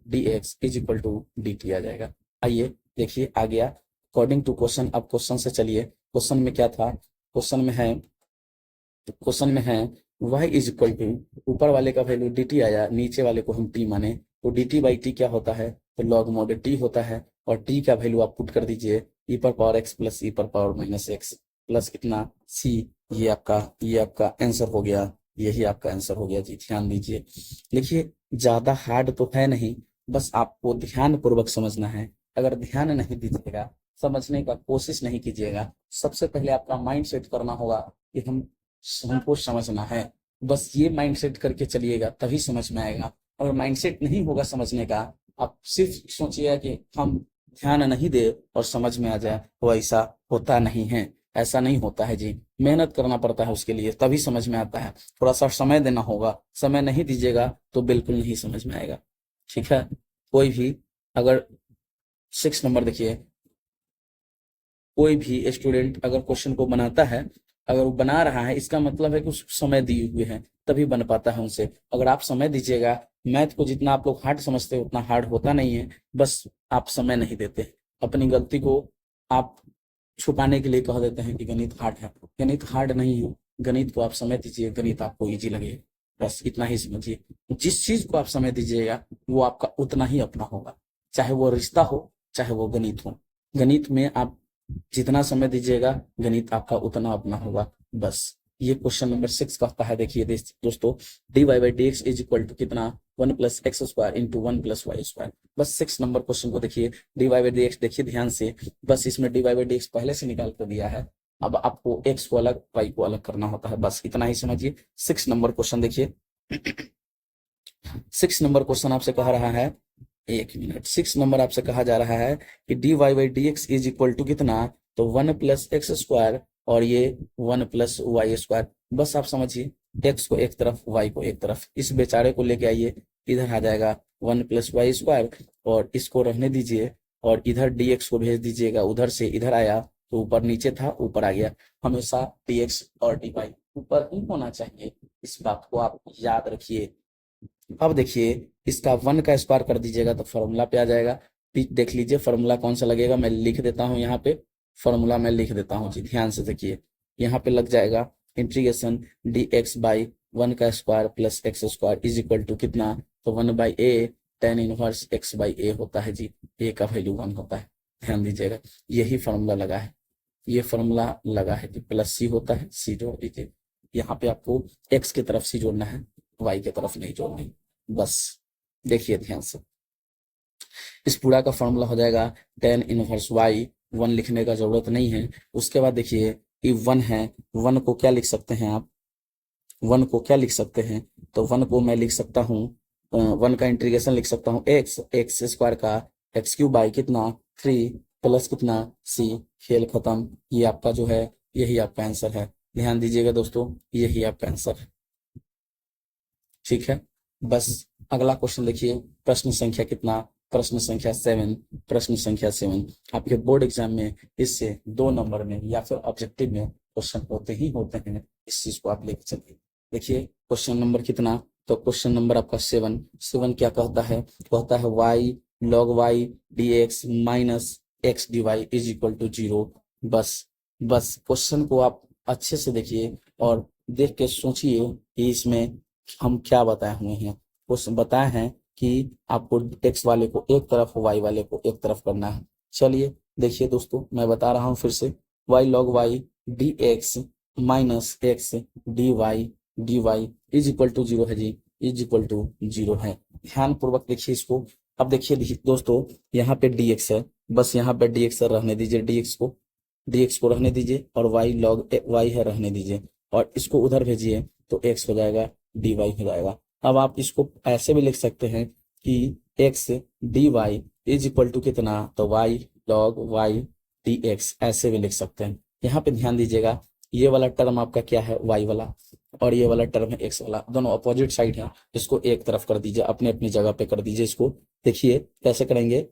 D x is equal to D T आ जाएगा। आइए देखिए आ गया अकॉर्डिंग टू क्वेश्चन। अब क्वेश्चन से चलिए, क्वेश्चन में क्या था, क्वेश्चन में है y इज इक्वल टू, ऊपर वाले का वैल्यू dt आया, नीचे वाले को हम t माने, तो dt बाई टी क्या होता है, तो log mod t होता है, और t का वैल्यू आप पुट कर दीजिए, e पर पावर x प्लस e पर पावर माइनस एक्स प्लस कितना c, ये आपका आंसर हो गया, यही आपका आंसर हो गया जी। ध्यान दीजिए, लिखिए ज्यादा हार्ड तो है नहीं, बस आपको ध्यान पूर्वक समझना है। अगर ध्यान नहीं दीजिएगा, समझने का कोशिश नहीं कीजिएगा, सबसे पहले आपका माइंड सेट करना होगा कि हमको समझना है, बस ये माइंड सेट करके चलिएगा तभी समझ में आएगा। अगर माइंड सेट नहीं होगा समझने का, आप सिर्फ सोचिएगा कि हम ध्यान नहीं दे और समझ में आ जाए, वो ऐसा होता नहीं है, ऐसा नहीं होता है जी। मेहनत करना पड़ता है उसके लिए, तभी समझ में आता है, थोड़ा सा समय देना होगा, समय नहीं दीजिएगा तो बिल्कुल नहीं समझ में आएगा, ठीक है। कोई भी अगर 6 नंबर देखिए, कोई भी स्टूडेंट अगर क्वेश्चन को बनाता है, अगर वो बना रहा है, इसका मतलब है कि उसको समय दिए हुए हैं, तभी बन पाता है उनसे। अगर आप समय दीजिएगा, मैथ को जितना आप लोग हार्ड समझते हो उतना हार्ड होता नहीं है, बस आप समय नहीं देते, अपनी गलती को आप छुपाने के लिए कह देते हैं कि गणित हार्ड है। गणित हार्ड नहीं है, गणित को आप समय दीजिए, गणित आपको ईजी लगे, बस इतना ही समझिए। जिस चीज को आप समय दीजिएगा वो आपका उतना ही अपना होगा, चाहे वो रिश्ता हो चाहे वो गणित हो। गणित में आप जितना समय दीजिएगा, गणित आपका उतना अपना होगा, बस। ये क्वेश्चन नंबर 6 कहता है, देखिए दोस्तों, dy by d x is equal to कितना, 1+x² इंटू 1+y²। बस 6 नंबर क्वेश्चन को देखिए, dy बाई डी एक्स देखिए ध्यान से, बस इसमें dy बाई डी एक्स पहले से निकाल कर दिया है, अब आपको x को अलग y को अलग करना होता है, बस इतना ही समझिए। 6 नंबर क्वेश्चन देखिए। 6 नंबर क्वेश्चन आपसे कह रहा है, 1 मिनट, 6 नंबर आपसे कहा जा रहा है कि dy by d x is equal to कितना, तो 1+x² और ये 1+y²। बस आप समझिए, x को एक तरफ y को एक तरफ, इस बेचारे को लेके आइए, इधर आ जाएगा 1+y² और इसको रहने दीजिए, और इधर dx को भेज दीजिएगा, उधर से इधर आया तो ऊपर नीचे था ऊपर आ गया। हमेशा dx और dy ऊपर ही होना चाहिए, इस बात को आप याद रखिए। अब देखिए, इसका 1 का स्क्वायर कर दीजिएगा तो फॉर्मूला पे आ जाएगा। देख लीजिए फॉर्मूला कौन सा लगेगा, मैं लिख देता हूँ यहाँ पे, फॉर्मूला मैं लिख देता हूँ जी, ध्यान से देखिए। यहाँ पे लग जाएगा इंटीग्रेशन dx बाई 1 का square plus x square is equal to कितना, तो 1/a tan इनवर्स x/a होता है जी, a का वैल्यू 1 होता है, ध्यान दीजिएगा। यही फॉर्मूला लगा है, ये फॉर्मूला लगा है जी, प्लस c होता है, c जोड़ दीजिए। यहाँ पे आपको x की तरफ c जोड़ना है, y की तरफ नहीं जोड़नी। बस देखिए ध्यान से, इस पूरा का फॉर्मूला हो जाएगा tan इनवर्स y, 1 लिखने का जरूरत नहीं है। उसके बाद देखिए कि 1 है, 1 को क्या लिख सकते हैं आप, 1 को क्या लिख सकते हैं, तो 1 को मैं लिख सकता हूँ, 1 का इंटीग्रेशन लिख सकता हूँ एक्स स्क्वायर का x³ बाई कितना 3 प्लस कितना c, खेल खत्म। ये आपका जो है, यही आपका आंसर है, ध्यान दीजिएगा दोस्तों, यही आपका आंसर है, ठीक है। बस अगला क्वेश्चन देखिए, प्रश्न संख्या कितना, प्रश्न संख्या 7, प्रश्न संख्या 7 आपके बोर्ड एग्जाम में इससे 2 नंबर में या फिर ऑब्जेक्टिव में क्वेश्चन होते ही होते हैं, इस चीज को आप लेके चलिए। देखिए क्वेश्चन नंबर कितना, तो क्वेश्चन नंबर आपका 7 क्या कहता है, कहता है y log y dx minus x dy is equal to 0। बस क्वेश्चन को आप अच्छे से देखिए और देख के सोचिए कि इसमें हम क्या बताए हुए हैं। क्वेश्चन बताए हैं कि आपको x वाले को एक तरफ, y वाले को एक तरफ करना है। चलिए देखिए दोस्तों, मैं बता रहा हूं फिर से, y log y dx minus x dy is equal to 0 है जी, इज इक्वल टू 0 है। ध्यान पूर्वक देखिए इसको। अब देखिए दोस्तों, यहाँ पे dx है, बस यहाँ पे dx रहने दीजिए, dx को रहने दीजिए, और y log y है रहने दीजिए, और इसको उधर भेजिए तो x हो जाएगा, dy हो जाएगा। अब आप इसको ऐसे भी लिख सकते हैं कि x dy is equal to कितना, तो y log y dx, ऐसे भी लिख सकते हैं। यहाँ पे ध्यान दीजिएगा, ये वाला टर्म आपका क्या है, y वाला, और ये वाला टर्म है x वाला, दोनों अपोजिट साइड है, इसको एक तरफ कर दीजिए, अपने अपनी जगह पे कर दीजिए इसको। देखिए कैसे करेंगे,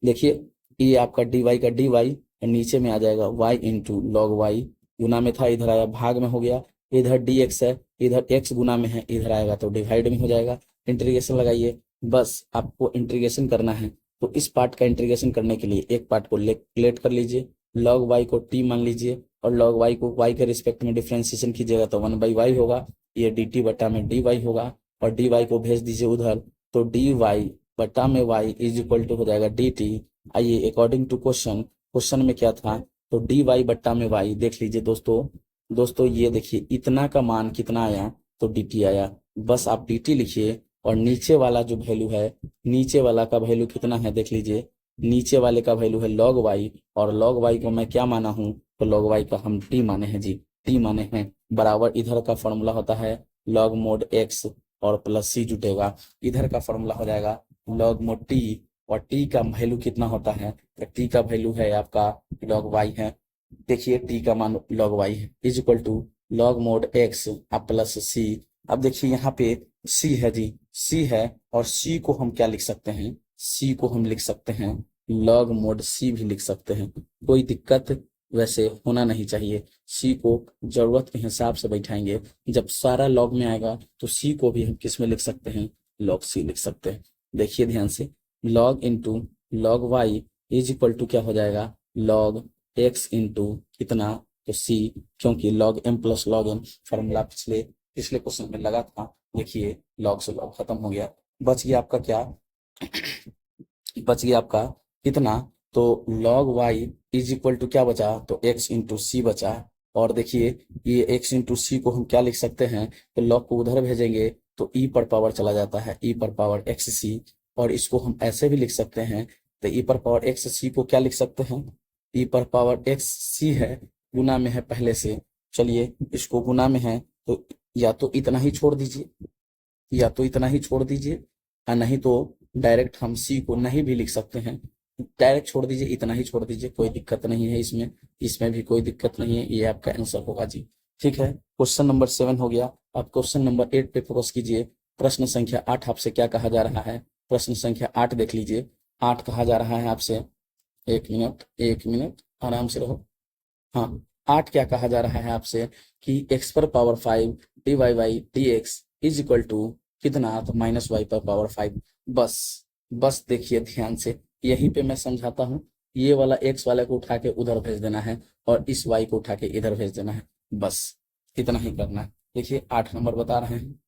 देखिए ये आपका dy का dy और नीचे में आ जाएगा y इंटू लॉग y, गुना में था इधर आया भाग में हो गया, इधर dx है, इधर x गुना में है, इधर आएगा तो डिवाइड में हो जाएगा। इंटीग्रेशन लगाइए, बस आपको इंटीग्रेशन करना है, तो इस पार्ट का इंटीग्रेशन करने के लिए एक पार्ट को लेट कर लीजिए, log y को t मान लीजिए, और log y को y के रिस्पेक्ट में डिफ्रेंसिएशन कीजिएगा तो 1/y होगा, ये dt बटा में dy होगा, और dy को भेज दीजिए उधर, तो dy बटा में y इज इक्वल टू हो जाएगा dt। आइए अकॉर्डिंग टू क्वेश्चन में क्या था, तो dy बट्टा में y, देख लीजिए दोस्तों ये देखिए इतना का मान कितना आया, तो dt आया। बस आप dt लिखिए, और नीचे वाला जो वैल्यू है, नीचे वाला का वैल्यू कितना है देख लीजिए, नीचे वाले का वैल्यू है log y, और log y को मैं क्या माना हूँ, तो log y का हम t माने हैं जी, t माने हैं, बराबर इधर का फॉर्मूला होता है log mod x और प्लस c जुटेगा, इधर का फॉर्मूला हो जाएगा log mod t, और t का वैल्यू कितना होता है, तो t का वैल्यू है आपका log y है, देखिए t का मान log y है, is equal to log mod x अब प्लस c। अब देखिए यहाँ पे c है जी, c है, और c को हम क्या लिख सकते हैं, c को हम लिख सकते हैं log mod c भी लिख सकते हैं, कोई दिक्कत वैसे होना नहीं चाहिए। c को जरूरत के हिसाब से बैठाएंगे, जब सारा log में आएगा तो c को भी हम किस में लिख सकते हैं, log c लिख सकते हैं। देखिए ध्यान से, log into log y is equal to क्या हो जाएगा, log x इंटू कितना, तो c, क्योंकि log m plus log n formula पिछले क्वेश्चन में लगा था। देखिए log से log खत्म हो गया, बच गया आपका क्या, बच गया आपका कितना, तो log y is equal to क्या बचा, तो x इंटू सी बचा। और देखिए ये x इंटू सी को हम क्या लिख सकते हैं, तो log को उधर भेजेंगे तो ई पर पावर चला जाता है ई पर पावर एक्स सी, और इसको हम ऐसे भी लिख सकते हैं, तो ई पर पावर एक्स सी को क्या लिख सकते हैं, ई पर पावर एक्स सी है, गुना में है पहले से, चलिए इसको गुना में है तो या तो इतना ही छोड़ दीजिए, या तो इतना ही छोड़ दीजिए, या नहीं तो डायरेक्ट हम सी को नहीं भी लिख सकते हैं, डायरेक्ट छोड़ दीजिए, इतना ही छोड़ दीजिए, कोई दिक्कत नहीं है इसमें, इसमें भी कोई दिक्कत नहीं है, ये आपका आंसर होगा जी। ठीक है, क्वेश्चन नंबर 7 हो गया। अब क्वेश्चन नंबर 8 पे फोकस कीजिए। प्रश्न संख्या 8 आपसे क्या कहा जा रहा है, प्रश्न संख्या 8 देख लीजिए। 8 कहा जा रहा है आपसे, एक मिनट आराम से रहो। हाँ, 8 क्या कहा जा रहा है आपसे कि x पर power 5 dy by d x is equal to कितना, तो माइनस वाई पर पावर 5। बस देखिए ध्यान से, यहीं पे मैं समझाता हूँ, ये वाला x वाले को उठा के उधर भेज देना है और इस y को उठा के इधर भेज देना है, बस इतना ही करना है। देखिए 8 नंबर बता रहे हैं,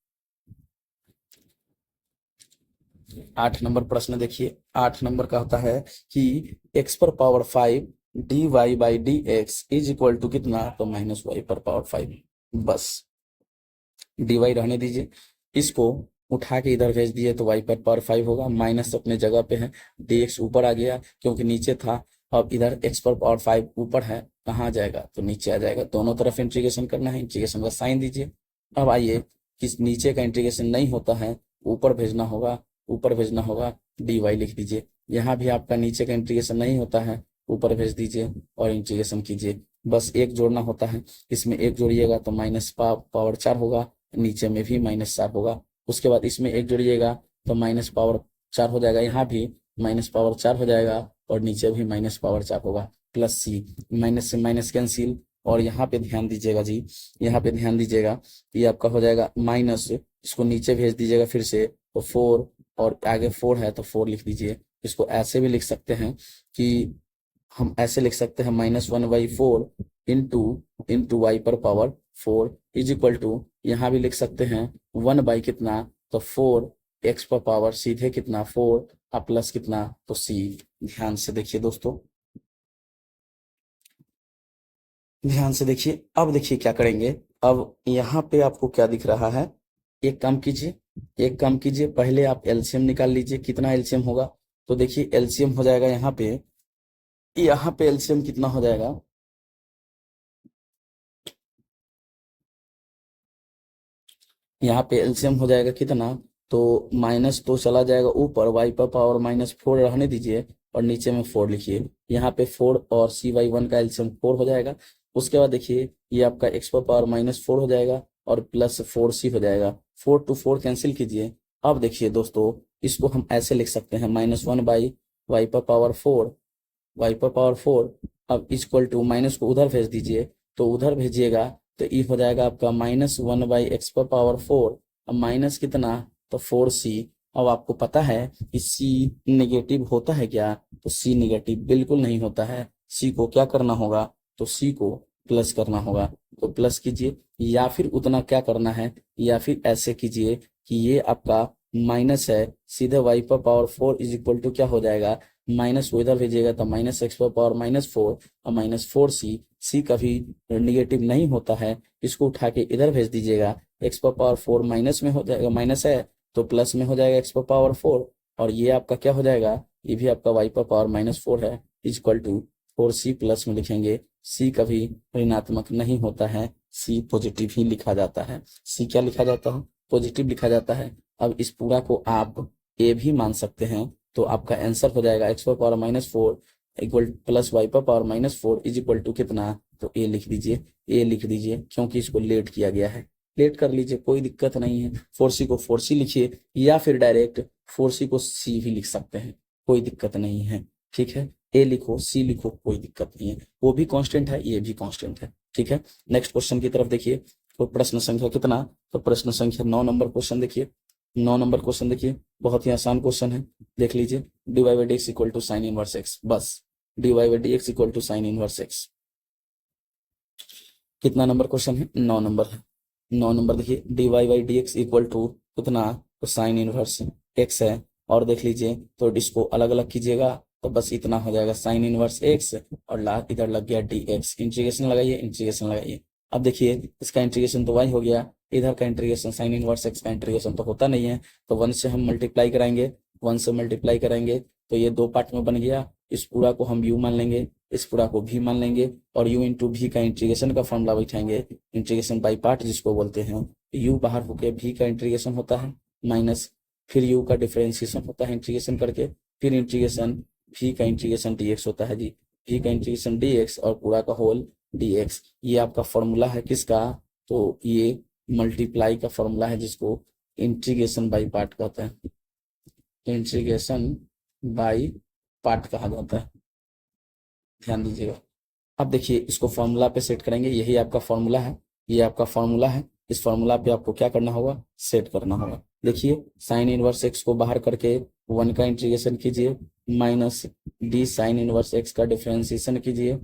8 नंबर प्रश्न देखिए। 8 नंबर का होता है कि x पर power 5 dy by d x is equal to कितना, तो माइनस वाई पर पावर 5। बस dy रहने दीजिए, इसको उठा के इधर भेज दिए तो y पर पावर 5 होगा, माइनस अपने जगह पे है, dx ऊपर आ गया क्योंकि नीचे था, अब इधर x पर पावर 5 ऊपर है, कहाँ जाएगा, तो नीचे आ जाएगा। दोनों तरफ इंटीग्रेशन करना है, इंटीग्रेशन का साइन दीजिए। अब आइए, किस नीचे का इंटीग्रेशन नहीं होता है, ऊपर भेजना होगा, ऊपर भेजना होगा, dy लिख दीजिए। यहाँ भी आपका नीचे का इंटीग्रेशन नहीं होता है, ऊपर भेज दीजिए और इंटीग्रेशन कीजिए। बस एक जोड़ना होता है, इसमें एक जोड़िएगा तो माइनस पावर 4 होगा, नीचे में भी माइनस 4 होगा। उसके बाद इसमें एक जोड़िएगा तो माइनस पावर 4 हो जाएगा, यहाँ भी माइनस पावर 4 हो जाएगा और नीचे भी माइनस पावर 4 होगा, प्लस सी, माइनस से माइनस कैंसिल। और यहाँ पे ध्यान दीजिएगा जी, यहाँ पे ध्यान दीजिएगा, ये आपका हो जाएगा माइनस, इसको नीचे भेज दीजिएगा फिर से, तो 4 और आगे 4 है तो 4 लिख दीजिए। इसको ऐसे भी लिख सकते हैं कि हम ऐसे लिख सकते हैं -1/4 इंटू वाई पर पावर 4 इज इक्वल टू, यहाँ भी लिख सकते हैं 1 कितना, तो 4 x पर पावर सीधे कितना 4 और प्लस कितना, तो c। ध्यान से देखिए दोस्तों, ध्यान से देखिए। अब देखिए क्या करेंगे, अब यहाँ पे आपको क्या दिख रहा है, एक काम कीजिए, एक काम कीजिए, पहले आप एलसीएम निकाल लीजिए, कितना एलसीएम होगा, तो देखिए एलसीएम हो जाएगा यहाँ पे एलसीएम कितना हो जाएगा, यहाँ पे एलसीएम हो जाएगा कितना, तो माइनस तो चला जाएगा ऊपर, वाई पर पावर -4 रहने दीजिए और नीचे में 4 लिखिए। यहाँ पे 4 और cy1 का एलसीएम 4 हो जाएगा। उसके बाद देखिए ये आपका x पर पावर -4 हो जाएगा और प्लस 4c हो जाएगा, 4 to 4 कैंसिल कीजिए। अब देखिए दोस्तों, इसको हम ऐसे लिख सकते हैं -1/y पर पावर 4, y पर पावर 4, अब इक्वल टू माइनस को उधर भेज दीजिए, तो उधर भेजिएगा तो ये हो जाएगा आपका -1/x पर पावर 4, अब माइनस कितना, तो 4c। अब आपको पता है कि c नेगेटिव होता है क्या, तो c नेगेटिव बिल्कुल नहीं होता है, c को क्या करना होगा, तो c को प्लस करना होगा, तो प्लस कीजिए, या फिर उतना क्या करना है, या फिर ऐसे कीजिए कि ये आपका माइनस है, सीधे y पर पावर 4 इज इक्वल टू क्या हो जाएगा, माइनस को इधर भेजिएगा तो -x पर पावर -4 और -4c, c कभी निगेटिव नहीं होता है, इसको उठा के इधर भेज दीजिएगा, x पर पावर 4 माइनस में हो जाएगा, माइनस है तो प्लस में हो जाएगा x पर पावर 4, और ये आपका क्या हो जाएगा, ये भी आपका y पर पावर -4 है, इक्वल टू 4c प्लस में लिखेंगे, c कभी ऋणात्मक नहीं होता है, c पॉजिटिव ही लिखा जाता है, c क्या लिखा जाता है, पॉजिटिव लिखा जाता है। अब इस पूरा को आप a भी मान सकते हैं, तो आपका आंसर हो जाएगा x पर पावर -4 इक्वल प्लस y पर पावर -4 इज इक्वल टू कितना, तो a लिख दीजिए, a लिख दीजिए, क्योंकि इसको लेट किया गया है, लेट कर लीजिए, कोई दिक्कत नहीं है। 4c को 4c लिखिए, या फिर डायरेक्ट 4c को c भी लिख सकते हैं, कोई दिक्कत नहीं है। ठीक है, a लिखो c लिखो, कोई दिक्कत नहीं है, वो भी कांस्टेंट है, ये भी कांस्टेंट है। ठीक है, नेक्स्ट क्वेश्चन की तरफ देखिए, तो प्रश्न संख्या कितना, तो प्रश्न संख्या 9 नंबर क्वेश्चन देखिए। 9 नंबर क्वेश्चन देखिए, बहुत ही आसान क्वेश्चन है, देख लीजिए। dy by d x equal to sine inverse x, बस dy by d x equal to sine inverse x. कितना नंबर क्वेश्चन है, 9 नंबर है। 9 नंबर देखिए, dy by d x equal to कितना, तो साइन इनवर्स एक्स है, और देख लीजिए तो इसको अलग अलग कीजिएगा तो बस इतना हो जाएगा साइन इनवर्स एक्स, और इधर लग गया डी एक्स, इंटीग्रेशन लगाइए, इंटीग्रेशन लगाइए। अब देखिए इसका इंटीग्रेशन तो y हो गया, इधर का इंटीग्रेशन साइन इनवर्स एक्स का इंटीग्रेशन तो होता नहीं है, तो 1 से हम मल्टीप्लाई कराएंगे, 1 से मल्टीप्लाई करेंगे तो ये 2 पार्ट में बन गया। इस पूरा को हम u मान लेंगे, इस पूरा को v मान लेंगे और u इंटू v का इंटीग्रेशन का फॉर्मूला बैठाएंगे, इंटीग्रेशन बाई पार्ट जिसको बोलते हैं। u बाहर होके v का इंटीग्रेशन होता है माइनस, फिर u का डिफरेंशिएशन होता है इंटीग्रेशन करके, फिर इंटीग्रेशन v का इंटीग्रेशन dx होता है जी, v का इंटीग्रेशन dx और पूरा का होल dx। ये आपका फॉर्मूला है किसका, तो ये मल्टीप्लाई का फॉर्मूला है जिसको इंटीग्रेशन बाई पार्ट कहते हैं, इंटीग्रेशन बाई पार्ट कहा जाता है, ध्यान दीजिएगा। अब देखिए इसको फॉर्मूला पे सेट करेंगे, यही आपका फॉर्मूला है, ये आपका फॉर्मूला है, इस फॉर्मूला पे आपको क्या करना होगा, सेट करना होगा। देखिए साइन इनवर्स एक्स को बाहर करके 1 का इंटीग्रेशन कीजिए, minus D sign inverse x का डिफरेंशिएशन कीजिए,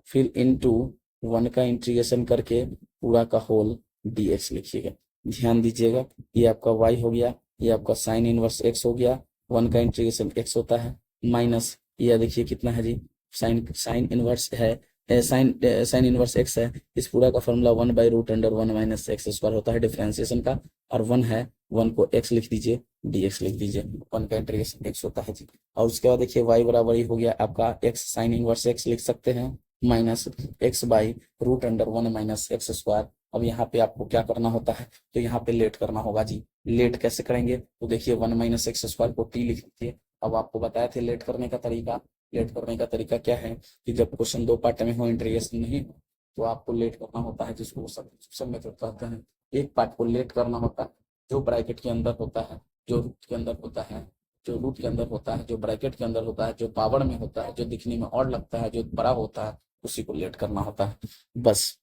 फिर इनटू 1 का इंटीग्रेशन करके पूरा का होल dx लिखिएगा। ध्यान दीजिएगा ये आपका y हो गया, ये आपका साइन इनवर्स x हो गया, 1 का इंटीग्रेशन x होता है माइनस, ये देखिए कितना है जी, साइन इनवर्स है, साइन इनवर्स x है, इस पूरा का फॉर्मूला 1/√(1 माइनस एक्स स्क्वायर होता है डिफरेंशिएशन का, और 1 है, 1 को x लिख दीजिए, dx लिख दीजिए, 1 का इंटीग्रेशन x होता है जी। और उसके बाद देखिए y बराबर ही हो गया आपका x साइन इनवर्स x लिख सकते हैं minus x/√(1 minus x square. अब यहाँ पे आपको क्या करना होता है, तो यहाँ पे लेट करना होगा जी। लेट कैसे करेंगे, तो देखिए 1 माइनस एक्स स्क्वायर को t लिख दीजिए। अब आपको बताए थे लेट करने का तरीका, लेट करने का तरीका क्या है कि जब क्वेश्चन 2 पार्ट में हो, इंटीग्रेशन नहीं हो, तो आपको लेट करना होता है, जिसको सब मेथड कहते हैं। एक पार्ट को लेट करना होता है जो ब्रैकेट के अंदर होता है, जो रूट के अंदर होता है, जो रूट के अंदर होता है, जो ब्रैकेट के अंदर होता है, जो पावर में होता है, जो दिखने में और लगता है, जो बड़ा होता है, उसी को लेट करना होता है। बस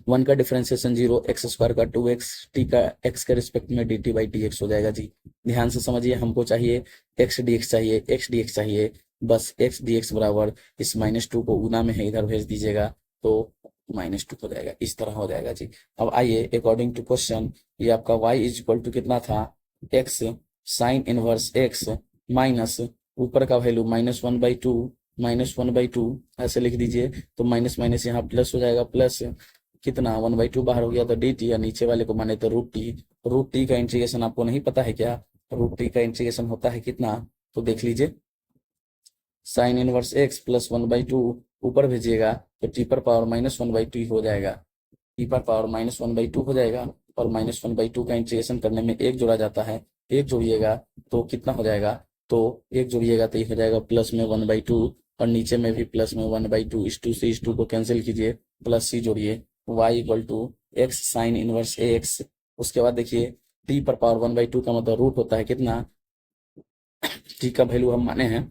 1 का डिफरेंशिएशन 0, एक्स स्क्वायर का 2x, t का x के रिस्पेक्ट में dt/dx हो जाएगा जी। ध्यान से समझिए, हमको चाहिए x dx चाहिए, x dx चाहिए, बस x dx बराबर इस -2 को गुना में है, इधर भेज दीजिएगा तो -2 हो जाएगा, इस तरह हो जाएगा जी। अब आइए अकॉर्डिंग टू क्वेश्चन, ये आपका y इज इक्वल टू कितना था, x sign inverse x minus ऊपर का वैल्यू -1/2 ऐसे लिख दीजिए, तो माइनस माइनस यहाँ प्लस हो जाएगा, प्लस कितना 1/2 बाहर हो गया तो dt, या नीचे वाले को माने तो √t का इंटीग्रेशन आपको नहीं पता है क्या, √t का इंटीग्रेशन होता है कितना, तो देख लीजिए साइन इनवर्स x प्लस 1/2 ऊपर भेजिएगा तो t पर पावर -1/2 हो जाएगा, t पर पावर -1/2 हो जाएगा, और -1/2 का इंटीग्रेशन करने में 1 जोड़ा जाता है, 1 जोड़िएगा तो कितना हो जाएगा, तो 1 जोड़िएगा तो ये हो जाएगा प्लस में 1/2, और नीचे में भी प्लस में 1/2, इस 2 से इस 2 को कैंसिल कीजिए, प्लस c जोड़िए, y equal to x sine inverse x। उसके बाद देखिए t पर पावर 1/2 का मतलब रूट होता है कितना, t का वैल्यू हम माने हैं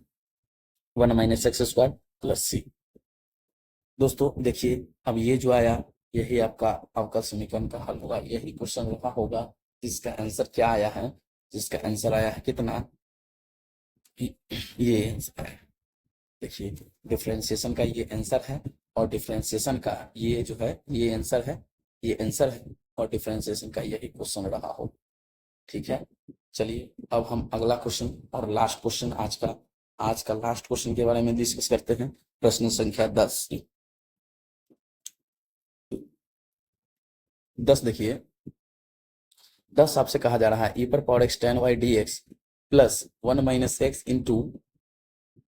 1 minus x square plus c। दोस्तों देखिए अब ये जो आया, यही आपका अवकल समीकरण का हल होगा, यही क्वेश्चन रखा होगा, जिसका आंसर क्या आया है, जिसका आंसर आया है कितना, ये आंसर है। देखिए डिफरेंशिएशन का ये आंसर है, और डिफरेंशिएशन का ये जो है ये आंसर है, ये आंसर है, और डिफरेंशिएशन का यही क्वेश्चन रहा हो। ठीक है, चलिए अब हम अगला क्वेश्चन और लास्ट क्वेश्चन आज का लास्ट क्वेश्चन के बारे में डिस्कस करते हैं। प्रश्न संख्या 10 देखिए 10 आपसे कहा जा रहा है e पर power x tan y dx plus 1 minus x into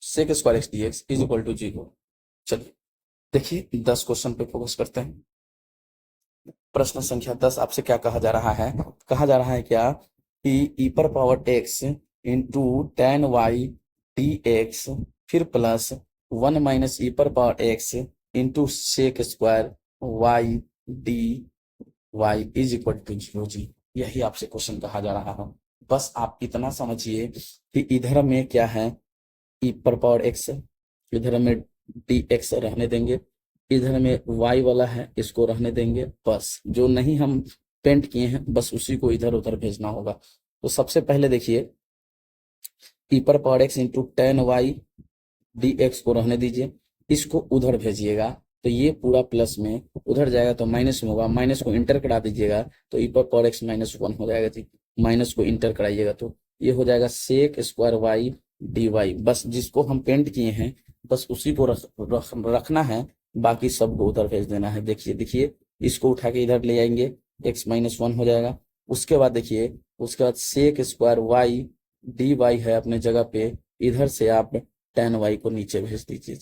sec square x dx is equal to 0। चलिए देखिए 10 क्वेश्चन पे फोकस करते हैं। प्रश्न संख्या 10 आपसे क्या कहा जा रहा है, कहा जा रहा है क्या कि e पर power x into tan y dx फिर प्लस 1 माइनस e पर power x into sec square y dy is equal to 0 जी। यही आपसे क्वेश्चन कहा जा रहा है। बस आप इतना समझिए कि इधर में क्या है e पर पावर x, इधर में dx रहने देंगे, इधर में y वाला है इसको रहने देंगे, बस जो नहीं हम पेंट किए हैं बस उसी को इधर उधर भेजना होगा। तो सबसे पहले देखिए e पर power x into tan y dx को रहने दीजिए, इसको उधर भेजिएगा तो ये पूरा प्लस में उधर जाएगा तो माइनस में होगा, माइनस को इंटर करा दीजिएगा तो e पर पावर x -1 हो जाएगा जी, माइनस को इंटर कराइएगा तो ये हो जाएगा सेक स्क्वायर y dy। बस जिसको हम पेंट किए हैं बस उसी को रखना है, बाकी सब को उधर भेज देना है। देखिए इसको उठा के इधर ले आएंगे एक्स माइनस वन हो जाएगा। उसके बाद देखिए, उसके बाद sec square y d y है अपने जगह पे, इधर से आप टेन वाई को नीचे भेज दीजिए।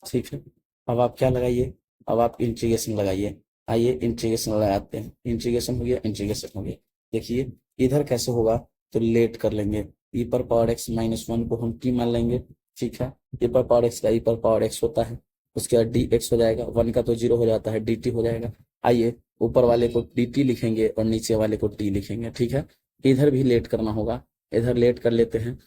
ठीक है, अब आप क्या लगाइए, अब आप इंटीग्रेशन लगाइए। आइए इंटीग्रेशन लगाते हैं। इंटीग्रेशन हो गया, इंटीग्रेशन हो गया। देखिए इधर कैसे होगा, तो लेट कर लेंगे। ई पर पावर एक्स माइनस वन को हम टी मान लेंगे। ठीक है, ई पर पावर एक्स का ई पर पावर एक्स होता है, उसके बाद डी एक्स हो जाएगा, वन का तो जीरो हो जाता है, डी टी हो जाएगा। आइए ऊपर वाले को डी टी लिखेंगे और नीचे वाले को टी लिखेंगे। ठीक है, इधर भी लेट करना होगा, इधर लेट कर लेते हैं।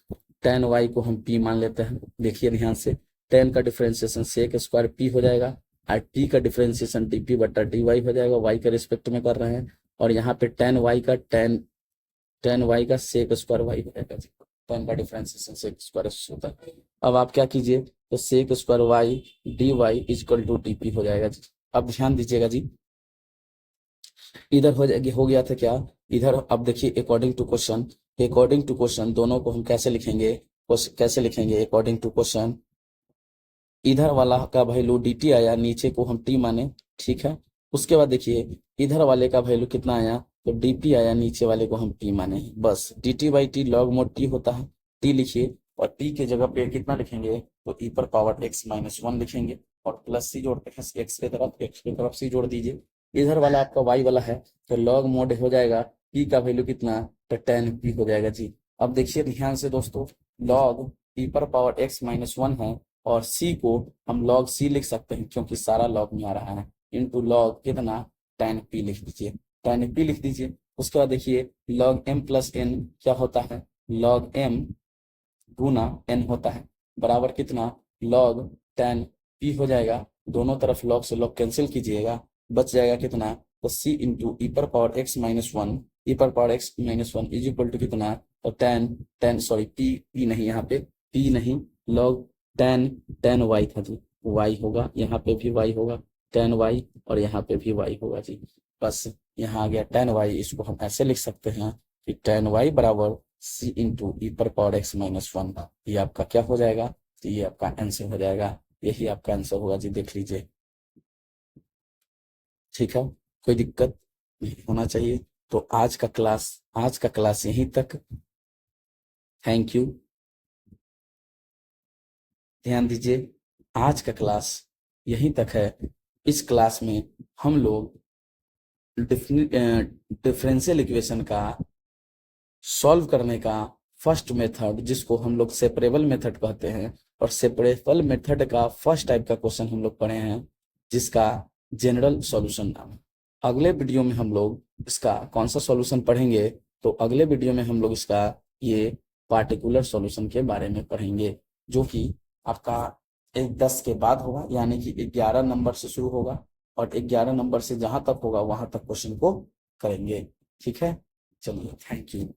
टेन वाई को हम पी मान लेते हैं। देखिए ध्यान से, टेन का डिफरेंशिएशन सेक स्क्वायर पी हो जाएगा, और टी का डिफरेंशिएशन डी पी बटा डी वाई हो जाएगा, वाई के रिस्पेक्ट में कर रहे हैं। और यहाँ पे टेन वाई का सेक स्क्वायर वाई हो जाएगा। टेन का डिफरेंशिएशन सेक स्क्वायर होता है। अब आप क्या कीजिए, तो sec square y d y is equal to d p हो जाएगा जी। अब ध्यान दीजिएगा जी, इधर हो जाएगी, हो गया था क्या इधर। अब देखिए अकॉर्डिंग टू क्वेश्चन दोनों को हम कैसे लिखेंगे, कैसे लिखेंगे अकॉर्डिंग टू क्वेश्चन। इधर वाला का वैल्यू डी टी आया, नीचे को हम टी माने। ठीक है, उसके बाद देखिए इधर वाले का वैल्यू कितना आया, तो डी पी आया, नीचे वाले को हम टी माने। बस D t by T log mode T होता है, टी लिखिए। और टी के जगह पे कितना लिखेंगे, तो ई पर पावर एक्स माइनस वन लिखेंगे, और प्लस सी जोड़ते हैं, एक्स की तरफ सी जोड़ दीजिए। इधर वाला आपका वाई वाला है, तो लॉग मोड हो जाएगा, पी का वैल्यू कितना, तो टेन पी हो जाएगा जी। अब देखिए ध्यान से दोस्तों, लॉग ई पर पावर एक्स माइनस वन है, और c को हम log c लिख सकते हैं क्योंकि सारा log में आ रहा है, इनटू log कितना, tan p लिख दीजिए, tan p लिख दीजिए। उसके बाद देखिए log m प्लस n क्या होता है, log m गुना n होता है, बराबर कितना, log tan p हो जाएगा। दोनों तरफ log से log कैंसिल कीजिएगा, बच जाएगा कितना, तो c इंटू ई पर power x minus one, e पर power x minus one is equal to कितना, तो tan सॉरी p नहीं, यहाँ पे p नहीं, log tan y था जी, y होगा, यहाँ पे भी y होगा tan y, और यहाँ पे भी y होगा जी। बस यहाँ आ गया tan y, इसको हम ऐसे लिख सकते हैं कि tan y बराबर c इंटू ई पर पावर x माइनस वन। ये आपका क्या हो जाएगा, तो ये आपका आंसर हो जाएगा, यही आपका आंसर होगा जी, देख लीजिए। ठीक है, कोई दिक्कत नहीं होना चाहिए। तो आज का क्लास यहीं तक। थैंक यू, ध्यान दीजिए, आज का क्लास यहीं तक है। इस क्लास में हम लोग डिफरेंशियल इक्वेशन का सॉल्व करने का फर्स्ट मेथड, जिसको हम लोग सेपरेबल मेथड कहते हैं, और सेपरेबल मेथड का फर्स्ट टाइप का क्वेश्चन हम लोग पढ़े हैं, जिसका जनरल सॉल्यूशन नाम है। अगले वीडियो में हम लोग इसका कौन सा सॉल्यूशन पढ़ेंगे, तो अगले वीडियो में हम लोग इसका ये पार्टिकुलर सॉल्यूशन के बारे में पढ़ेंगे, जो कि आपका 10 के बाद होगा, यानी कि 11 नंबर से शुरू होगा, और 11 नंबर से जहां तक होगा वहां तक क्वेश्चन को करेंगे। ठीक है, चलिए, थैंक यू।